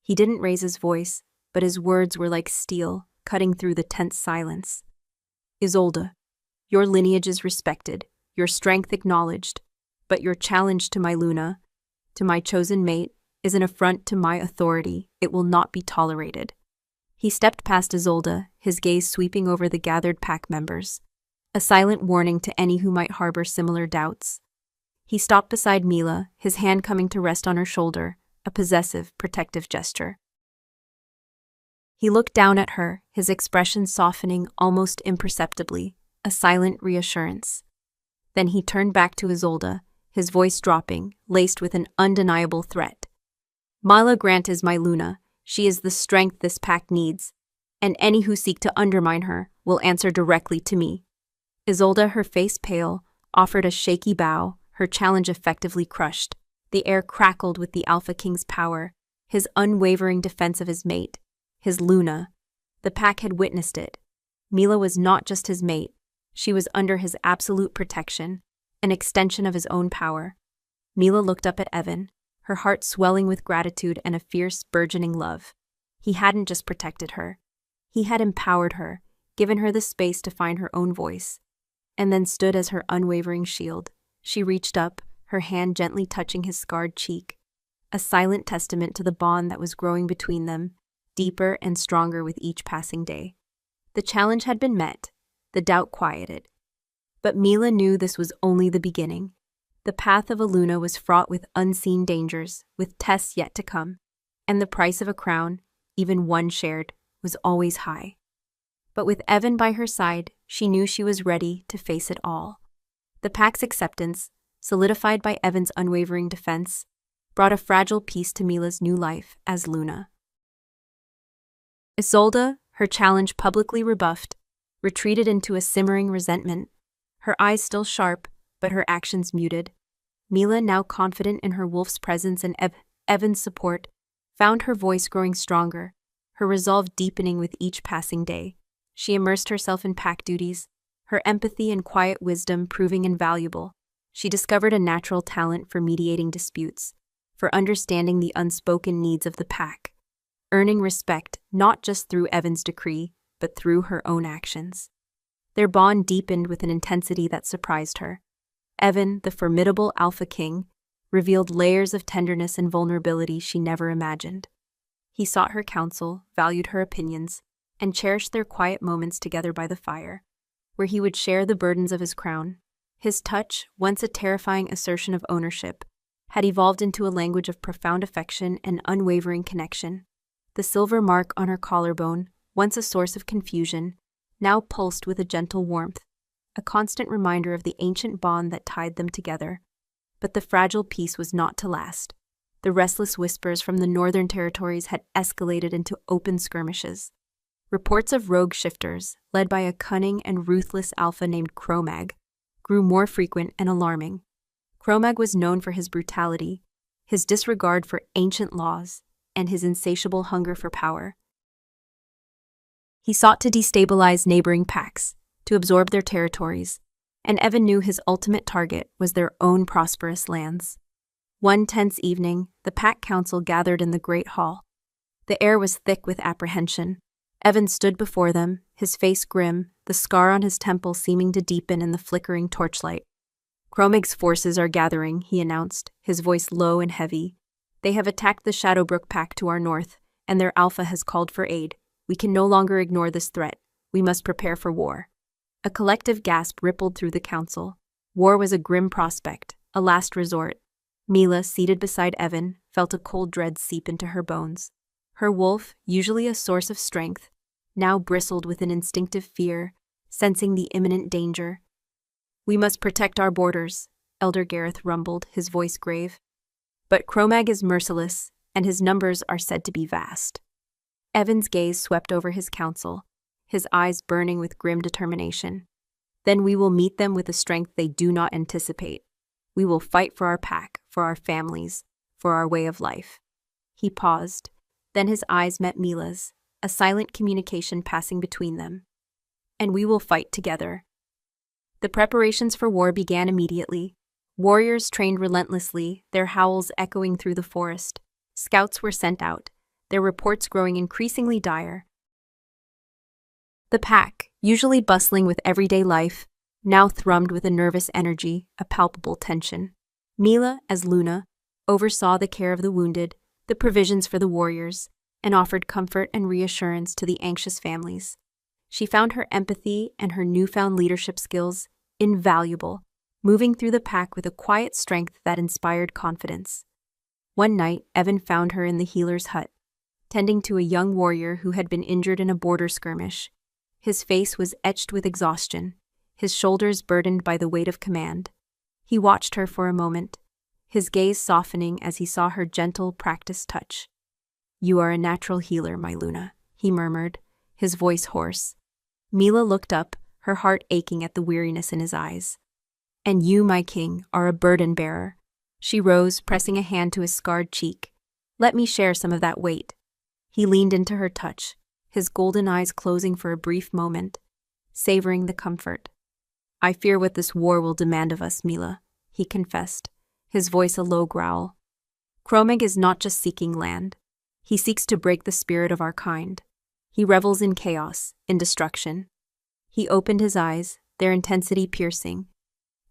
He didn't raise his voice, but his words were like steel, cutting through the tense silence. Isolde, your lineage is respected, your strength acknowledged, but your challenge to my Luna, to my chosen mate, is an affront to my authority. It will not be tolerated. He stepped past Isolde, his gaze sweeping over the gathered pack members, a silent warning to any who might harbor similar doubts. He stopped beside Mila, his hand coming to rest on her shoulder, a possessive, protective gesture. He looked down at her, his expression softening almost imperceptibly, a silent reassurance. Then he turned back to Isolde, his voice dropping, laced with an undeniable threat. Mila Grant is my Luna. She is the strength this pack needs, and any who seek to undermine her will answer directly to me. Isolde, her face pale, offered a shaky bow, her challenge effectively crushed. The air crackled with the Alpha King's power, his unwavering defense of his mate, his Luna. The pack had witnessed it. Mila was not just his mate, she was under his absolute protection, an extension of his own power. Mila looked up at Evan, her heart swelling with gratitude and a fierce, burgeoning love. He hadn't just protected her. He had empowered her, given her the space to find her own voice, and then stood as her unwavering shield. She reached up, her hand gently touching his scarred cheek, a silent testament to the bond that was growing between them, deeper and stronger with each passing day. The challenge had been met, the doubt quieted. But Mila knew this was only the beginning. The path of a Luna was fraught with unseen dangers, with tests yet to come, and the price of a crown, even one shared, was always high. But with Evan by her side, she knew she was ready to face it all. The pack's acceptance, solidified by Evan's unwavering defense, brought a fragile peace to Mila's new life as Luna. Isolde, her challenge publicly rebuffed, retreated into a simmering resentment, her eyes still sharp, but her actions muted. Mila, now confident in her wolf's presence and Evan's support, found her voice growing stronger, her resolve deepening with each passing day. She immersed herself in pack duties, her empathy and quiet wisdom proving invaluable. She discovered a natural talent for mediating disputes, for understanding the unspoken needs of the pack, earning respect not just through Evan's decree, but through her own actions. Their bond deepened with an intensity that surprised her. Evan, the formidable Alpha King, revealed layers of tenderness and vulnerability she never imagined. He sought her counsel, valued her opinions, and cherished their quiet moments together by the fire, where he would share the burdens of his crown. His touch, once a terrifying assertion of ownership, had evolved into a language of profound affection and unwavering connection. The silver mark on her collarbone, once a source of confusion, now pulsed with a gentle warmth, a constant reminder of the ancient bond that tied them together. But the fragile peace was not to last. The restless whispers from the northern territories had escalated into open skirmishes. Reports of rogue shifters, led by a cunning and ruthless alpha named Cro-Mag, grew more frequent and alarming. Cro-Mag was known for his brutality, his disregard for ancient laws, and his insatiable hunger for power. He sought to destabilize neighboring packs, to absorb their territories, and Evan knew his ultimate target was their own prosperous lands. One tense evening, the pack council gathered in the great hall. The air was thick with apprehension. Evan stood before them, his face grim, the scar on his temple seeming to deepen in the flickering torchlight. Cro-Mag's forces are gathering, he announced, his voice low and heavy. They have attacked the Shadowbrook pack to our north, and their alpha has called for aid. We can no longer ignore this threat. We must prepare for war. A collective gasp rippled through the council. War was a grim prospect, a last resort. Mila, seated beside Evan, felt a cold dread seep into her bones. Her wolf, usually a source of strength, now bristled with an instinctive fear, sensing the imminent danger. We must protect our borders, Elder Gareth rumbled, his voice grave. But Cromag is merciless, and his numbers are said to be vast. Evan's gaze swept over his council, his eyes burning with grim determination. Then we will meet them with a strength they do not anticipate. We will fight for our pack, for our families, for our way of life. He paused. Then his eyes met Mila's, a silent communication passing between them. And we will fight together. The preparations for war began immediately. Warriors trained relentlessly, their howls echoing through the forest. Scouts were sent out, their reports growing increasingly dire. The pack, usually bustling with everyday life, now thrummed with a nervous energy, a palpable tension. Mila, as Luna, oversaw the care of the wounded, the provisions for the warriors, and offered comfort and reassurance to the anxious families. She found her empathy and her newfound leadership skills invaluable, moving through the pack with a quiet strength that inspired confidence. One night, Evan found her in the healer's hut, tending to a young warrior who had been injured in a border skirmish. His face was etched with exhaustion, his shoulders burdened by the weight of command. He watched her for a moment, his gaze softening as he saw her gentle, practiced touch. "You are a natural healer, my Luna," he murmured, his voice hoarse. Mila looked up, her heart aching at the weariness in his eyes. "And you, my king, are a burden bearer." She rose, pressing a hand to his scarred cheek. "Let me share some of that weight." He leaned into her touch, his golden eyes closing for a brief moment, savoring the comfort. "I fear what this war will demand of us, Mila," he confessed, his voice a low growl. "Cromag is not just seeking land. He seeks to break the spirit of our kind. He revels in chaos, in destruction." He opened his eyes, their intensity piercing.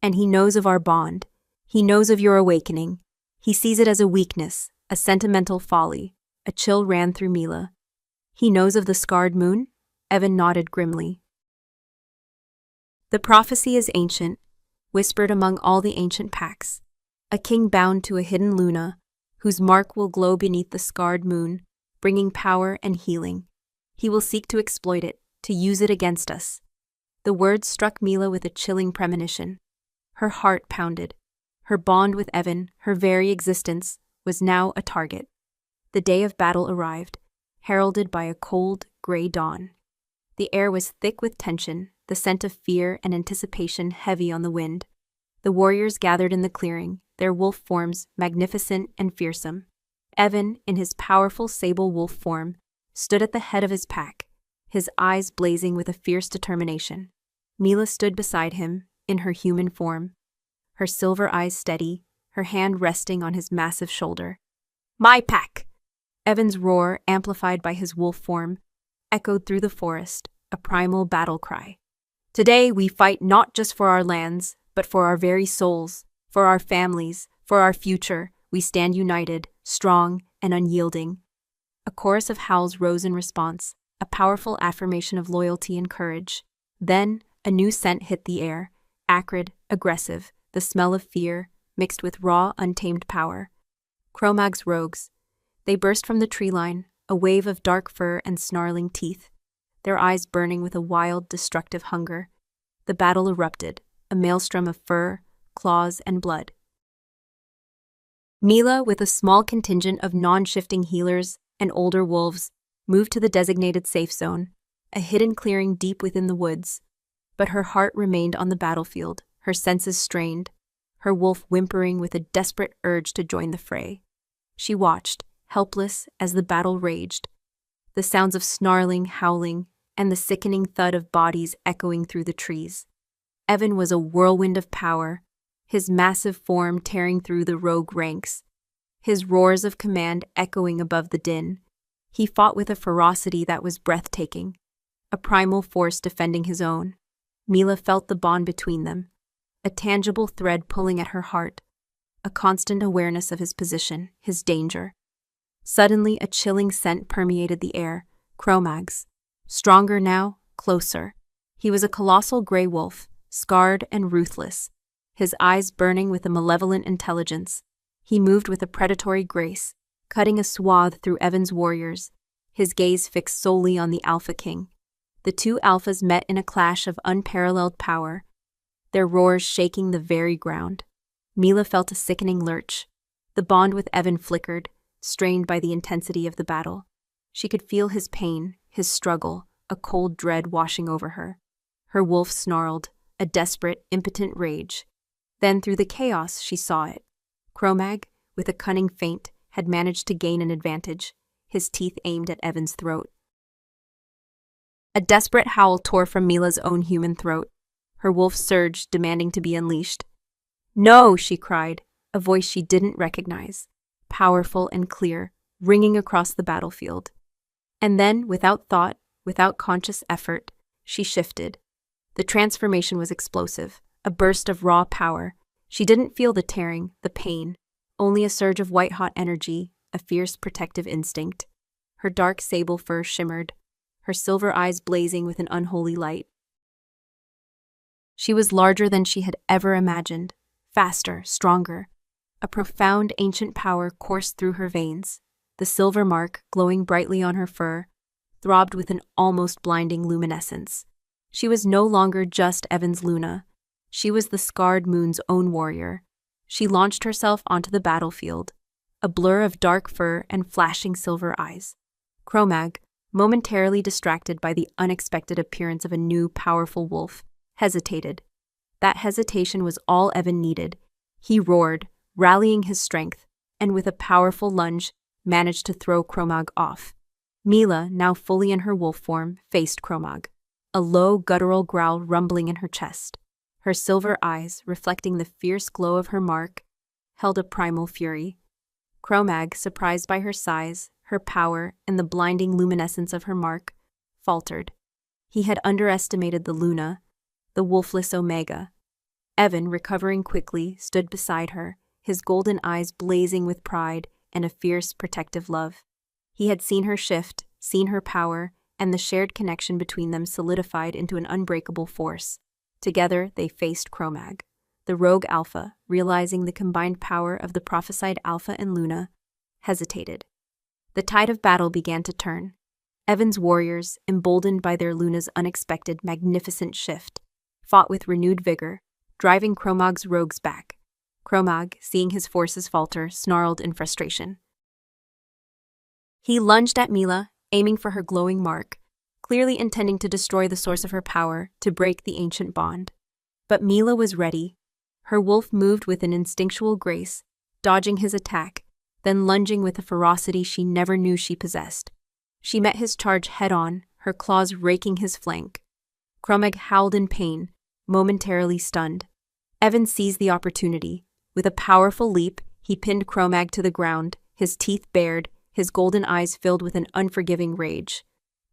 "And he knows of our bond. He knows of your awakening. He sees it as a weakness, a sentimental folly." A chill ran through Mila. "He knows of the scarred moon?" Evan nodded grimly. "The prophecy is ancient, whispered among all the ancient packs. A king bound to a hidden Luna, whose mark will glow beneath the scarred moon, bringing power and healing. He will seek to exploit it, to use it against us." The words struck Mila with a chilling premonition. Her heart pounded. Her bond with Evan, her very existence, was now a target. The day of battle arrived, heralded by a cold, gray dawn. The air was thick with tension, the scent of fear and anticipation heavy on the wind. The warriors gathered in the clearing, their wolf forms magnificent and fearsome. Evan, in his powerful sable wolf form, stood at the head of his pack, his eyes blazing with a fierce determination. Mila stood beside him, in her human form, her silver eyes steady, her hand resting on his massive shoulder. "My pack!" Evan's roar, amplified by his wolf form, echoed through the forest, a primal battle cry. "Today we fight not just for our lands, but for our very souls, for our families, for our future. We stand united, strong, and unyielding." A chorus of howls rose in response, a powerful affirmation of loyalty and courage. Then, a new scent hit the air, acrid, aggressive, the smell of fear, mixed with raw, untamed power. Cromag's rogues. They burst from the tree line, a wave of dark fur and snarling teeth, their eyes burning with a wild, destructive hunger. The battle erupted, a maelstrom of fur, claws, and blood. Mila, with a small contingent of non-shifting healers and older wolves, moved to the designated safe zone, a hidden clearing deep within the woods. But her heart remained on the battlefield, her senses strained, her wolf whimpering with a desperate urge to join the fray. She watched, helpless, as the battle raged, the sounds of snarling, howling, and the sickening thud of bodies echoing through the trees. Evan was a whirlwind of power, his massive form tearing through the rogue ranks, his roars of command echoing above the din. He fought with a ferocity that was breathtaking, a primal force defending his own. Mila felt the bond between them, a tangible thread pulling at her heart, a constant awareness of his position, his danger. Suddenly, a chilling scent permeated the air, Cromag's. Stronger now, closer. He was a colossal gray wolf, scarred and ruthless, his eyes burning with a malevolent intelligence. He moved with a predatory grace, cutting a swath through Evan's warriors, his gaze fixed solely on the Alpha King. The two alphas met in a clash of unparalleled power, their roars shaking the very ground. Mila felt a sickening lurch. The bond with Evan flickered, strained by the intensity of the battle. She could feel his pain, his struggle, a cold dread washing over her. Her wolf snarled, a desperate, impotent rage. Then through the chaos she saw it. Cro-Mag, with a cunning feint, had managed to gain an advantage, his teeth aimed at Evan's throat. A desperate howl tore from Mila's own human throat. Her wolf surged, demanding to be unleashed. "No!" she cried, a voice she didn't recognize, powerful and clear, ringing across the battlefield. And then, without thought, without conscious effort, she shifted. The transformation was explosive, a burst of raw power. She didn't feel the tearing, the pain, only a surge of white-hot energy, a fierce protective instinct. Her dark sable fur shimmered, her silver eyes blazing with an unholy light. She was larger than she had ever imagined, faster, stronger. A profound ancient power coursed through her veins. The silver mark, glowing brightly on her fur, throbbed with an almost blinding luminescence. She was no longer just Evan's Luna. She was the scarred moon's own warrior. She launched herself onto the battlefield, a blur of dark fur and flashing silver eyes. Cro-Mag, momentarily distracted by the unexpected appearance of a new, powerful wolf, hesitated. That hesitation was all Evan needed. He roared, rallying his strength, and with a powerful lunge, managed to throw Cro-Mag off. Mila, now fully in her wolf form, faced Cro-Mag, a low, guttural growl rumbling in her chest. Her silver eyes, reflecting the fierce glow of her mark, held a primal fury. Cro-Mag, surprised by her size, her power, and the blinding luminescence of her mark, faltered. He had underestimated the Luna, the wolfless Omega. Evan, recovering quickly, stood beside her, his golden eyes blazing with pride and a fierce, protective love. He had seen her shift, seen her power, and the shared connection between them solidified into an unbreakable force. Together, they faced Cro-Mag. The rogue Alpha, realizing the combined power of the prophesied Alpha and Luna, hesitated. The tide of battle began to turn. Evan's warriors, emboldened by their Luna's unexpected, magnificent shift, fought with renewed vigor, driving Cro-Mag's rogues back. Cro-Mag, seeing his forces falter, snarled in frustration. He lunged at Mila, aiming for her glowing mark, clearly intending to destroy the source of her power, to break the ancient bond. But Mila was ready. Her wolf moved with an instinctual grace, dodging his attack, then lunging with a ferocity she never knew she possessed. She met his charge head-on, her claws raking his flank. Cro-Mag howled in pain, momentarily stunned. Evan seized the opportunity. With a powerful leap, he pinned Cro-Mag to the ground, his teeth bared, his golden eyes filled with an unforgiving rage.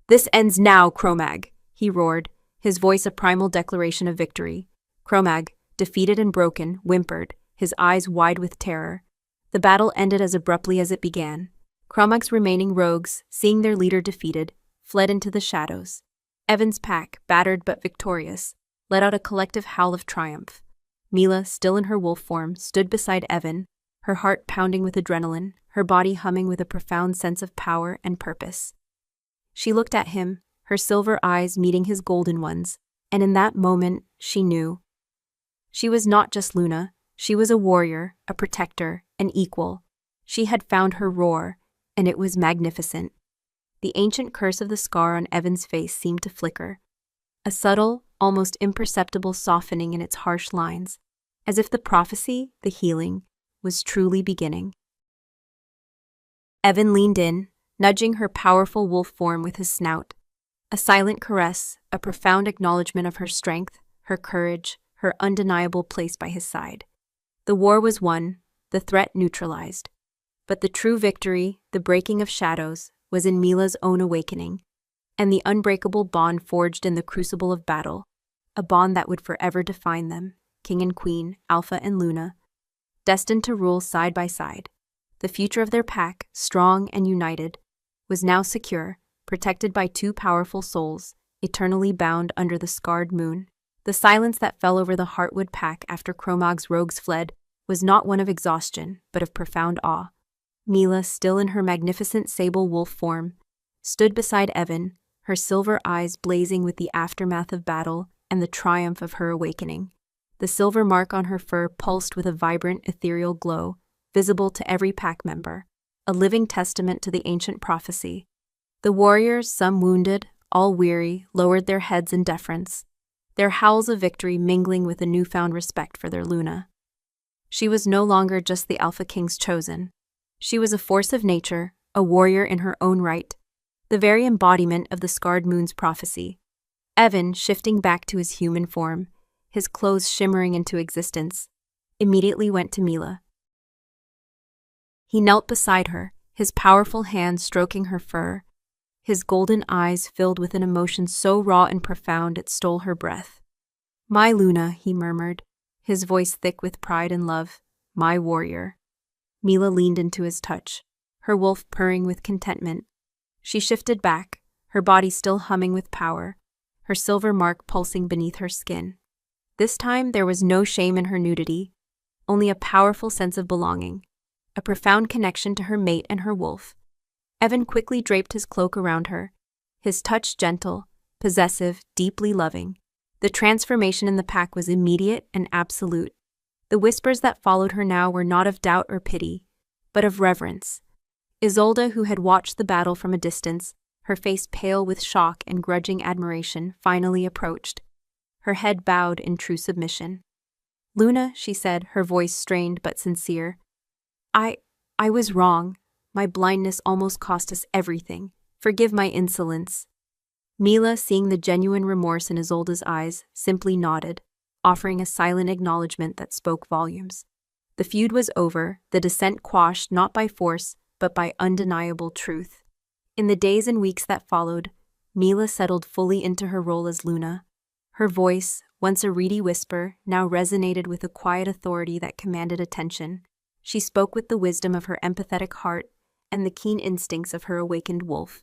"This ends now, Cro-Mag," he roared, his voice a primal declaration of victory. Cro-Mag, defeated and broken, whimpered, his eyes wide with terror. The battle ended as abruptly as it began. Cro-Mag's remaining rogues, seeing their leader defeated, fled into the shadows. Evan's pack, battered but victorious, let out a collective howl of triumph. Mila, still in her wolf form, stood beside Evan, her heart pounding with adrenaline, her body humming with a profound sense of power and purpose. She looked at him, her silver eyes meeting his golden ones, and in that moment, she knew. She was not just Luna, she was a warrior, a protector, an equal. She had found her roar, and it was magnificent. The ancient curse of the scar on Evan's face seemed to flicker, a subtle, almost imperceptible softening in its harsh lines, as if the prophecy, the healing, was truly beginning. Evan leaned in, nudging her powerful wolf form with his snout. A silent caress, a profound acknowledgement of her strength, her courage, her undeniable place by his side. The war was won, the threat neutralized. But the true victory, the breaking of shadows, was in Mila's own awakening, and the unbreakable bond forged in the crucible of battle, a bond that would forever define them, king and queen, Alpha and Luna, destined to rule side by side. The future of their pack, strong and united, was now secure, protected by two powerful souls, eternally bound under the scarred moon. The silence that fell over the Heartwood pack after Cro-Mag's rogues fled was not one of exhaustion, but of profound awe. Mila, still in her magnificent sable wolf form, stood beside Evan, her silver eyes blazing with the aftermath of battle and the triumph of her awakening. The silver mark on her fur pulsed with a vibrant, ethereal glow, visible to every pack member, a living testament to the ancient prophecy. The warriors, some wounded, all weary, lowered their heads in deference, their howls of victory mingling with a newfound respect for their Luna. She was no longer just the Alpha King's chosen. She was a force of nature, a warrior in her own right, the very embodiment of the scarred moon's prophecy. Evan, shifting back to his human form, his clothes shimmering into existence, immediately went to Mila. He knelt beside her, his powerful hand stroking her fur, his golden eyes filled with an emotion so raw and profound it stole her breath. "My Luna," he murmured, his voice thick with pride and love, "my warrior." Mila leaned into his touch, her wolf purring with contentment. She shifted back, her body still humming with power, her silver mark pulsing beneath her skin. This time there was no shame in her nudity, only a powerful sense of belonging, a profound connection to her mate and her wolf. Evan quickly draped his cloak around her, his touch gentle, possessive, deeply loving. The transformation in the pack was immediate and absolute. The whispers that followed her now were not of doubt or pity, but of reverence. Isolde, who had watched the battle from a distance, her face pale with shock and grudging admiration, finally approached, her head bowed in true submission. "Luna," she said, her voice strained but sincere, I was wrong. My blindness almost cost us everything. Forgive my insolence." Mila, seeing the genuine remorse in Isolde's eyes, simply nodded, offering a silent acknowledgement that spoke volumes. The feud was over, the descent quashed not by force, but by undeniable truth. In the days and weeks that followed, Mila settled fully into her role as Luna. Her voice, once a reedy whisper, now resonated with a quiet authority that commanded attention. She spoke with the wisdom of her empathetic heart and the keen instincts of her awakened wolf.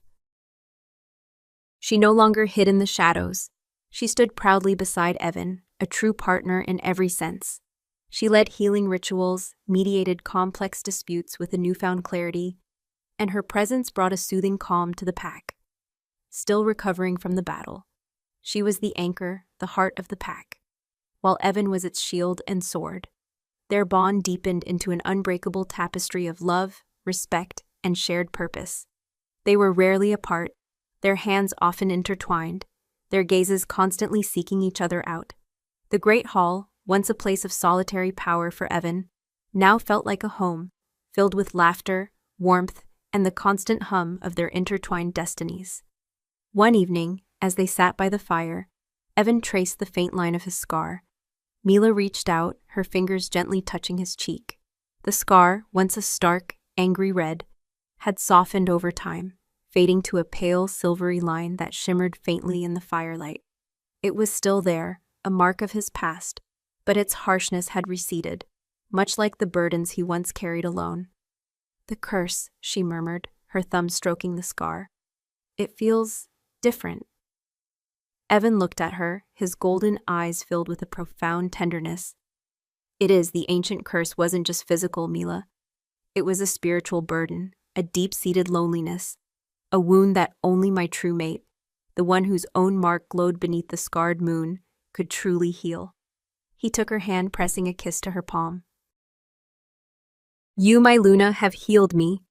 She no longer hid in the shadows. She stood proudly beside Evan, a true partner in every sense. She led healing rituals, mediated complex disputes with a newfound clarity, and her presence brought a soothing calm to the pack. Still recovering from the battle, she was the anchor, the heart of the pack, while Evan was its shield and sword. Their bond deepened into an unbreakable tapestry of love, respect, and shared purpose. They were rarely apart, their hands often intertwined, their gazes constantly seeking each other out. The great hall, once a place of solitary power for Evan, now felt like a home, filled with laughter, warmth, and the constant hum of their intertwined destinies. One evening, as they sat by the fire, Evan traced the faint line of his scar. Mila reached out, her fingers gently touching his cheek. The scar, once a stark, angry red, had softened over time, fading to a pale, silvery line that shimmered faintly in the firelight. It was still there, a mark of his past, but its harshness had receded, much like the burdens he once carried alone. "The curse," she murmured, her thumb stroking the scar. "It feels different." Evan looked at her, his golden eyes filled with a profound tenderness. "It is, the ancient curse wasn't just physical, Mila. It was a spiritual burden, a deep-seated loneliness, a wound that only my true mate, the one whose own mark glowed beneath the scarred moon, could truly heal." He took her hand, pressing a kiss to her palm. "You, my Luna, have healed me,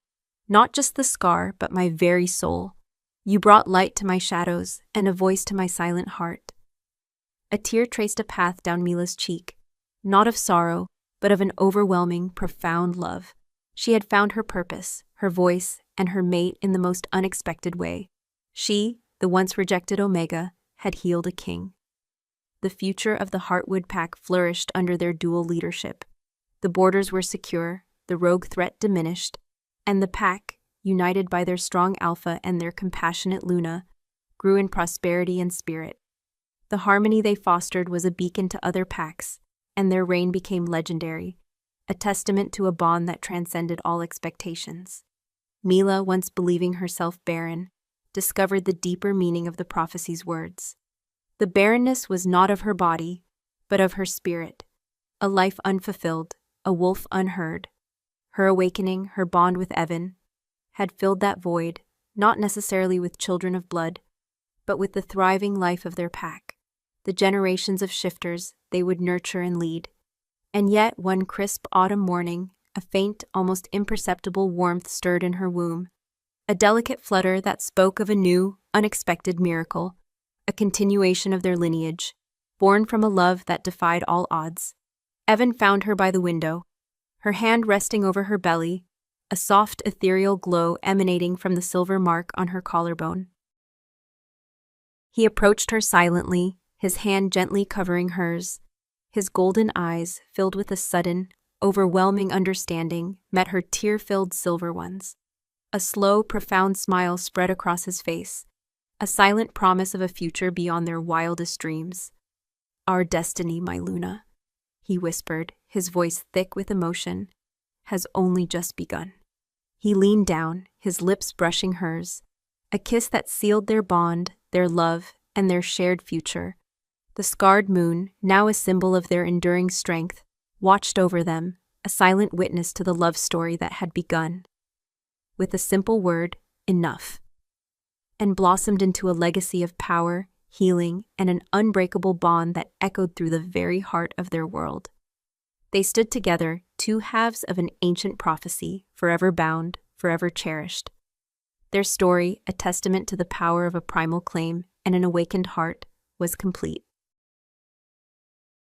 not just the scar, but my very soul. You brought light to my shadows and a voice to my silent heart." A tear traced a path down Mila's cheek, not of sorrow, but of an overwhelming, profound love. She had found her purpose, her voice, and her mate in the most unexpected way. She, the once rejected Omega, had healed a king. The future of the Heartwood pack flourished under their dual leadership. The borders were secure, the rogue threat diminished, and the pack, united by their strong alpha and their compassionate Luna, grew in prosperity and spirit. The harmony they fostered was a beacon to other packs, and their reign became legendary, a testament to a bond that transcended all expectations. Mila, once believing herself barren, discovered the deeper meaning of the prophecy's words. The barrenness was not of her body, but of her spirit, a life unfulfilled, a wolf unheard. Her awakening, her bond with Evan, had filled that void, not necessarily with children of blood, but with the thriving life of their pack, the generations of shifters, they would nurture and lead. And yet, one crisp autumn morning, a faint, almost imperceptible warmth stirred in her womb, a delicate flutter that spoke of a new, unexpected miracle, a continuation of their lineage, born from a love that defied all odds. Evan found her by the window, her hand resting over her belly, a soft, ethereal glow emanating from the silver mark on her collarbone. He approached her silently, his hand gently covering hers. His golden eyes, filled with a sudden, overwhelming understanding, met her tear-filled silver ones. A slow, profound smile spread across his face, a silent promise of a future beyond their wildest dreams. "Our destiny, my Luna," he whispered, his voice thick with emotion, "has only just begun." He leaned down, his lips brushing hers, a kiss that sealed their bond, their love, and their shared future. The scarred moon, now a symbol of their enduring strength, watched over them, a silent witness to the love story that had begun. With a simple word, enough, and blossomed into a legacy of power, healing, and an unbreakable bond that echoed through the very heart of their world. They stood together, two halves of an ancient prophecy, forever bound, forever cherished. Their story, a testament to the power of a primal claim and an awakened heart, was complete.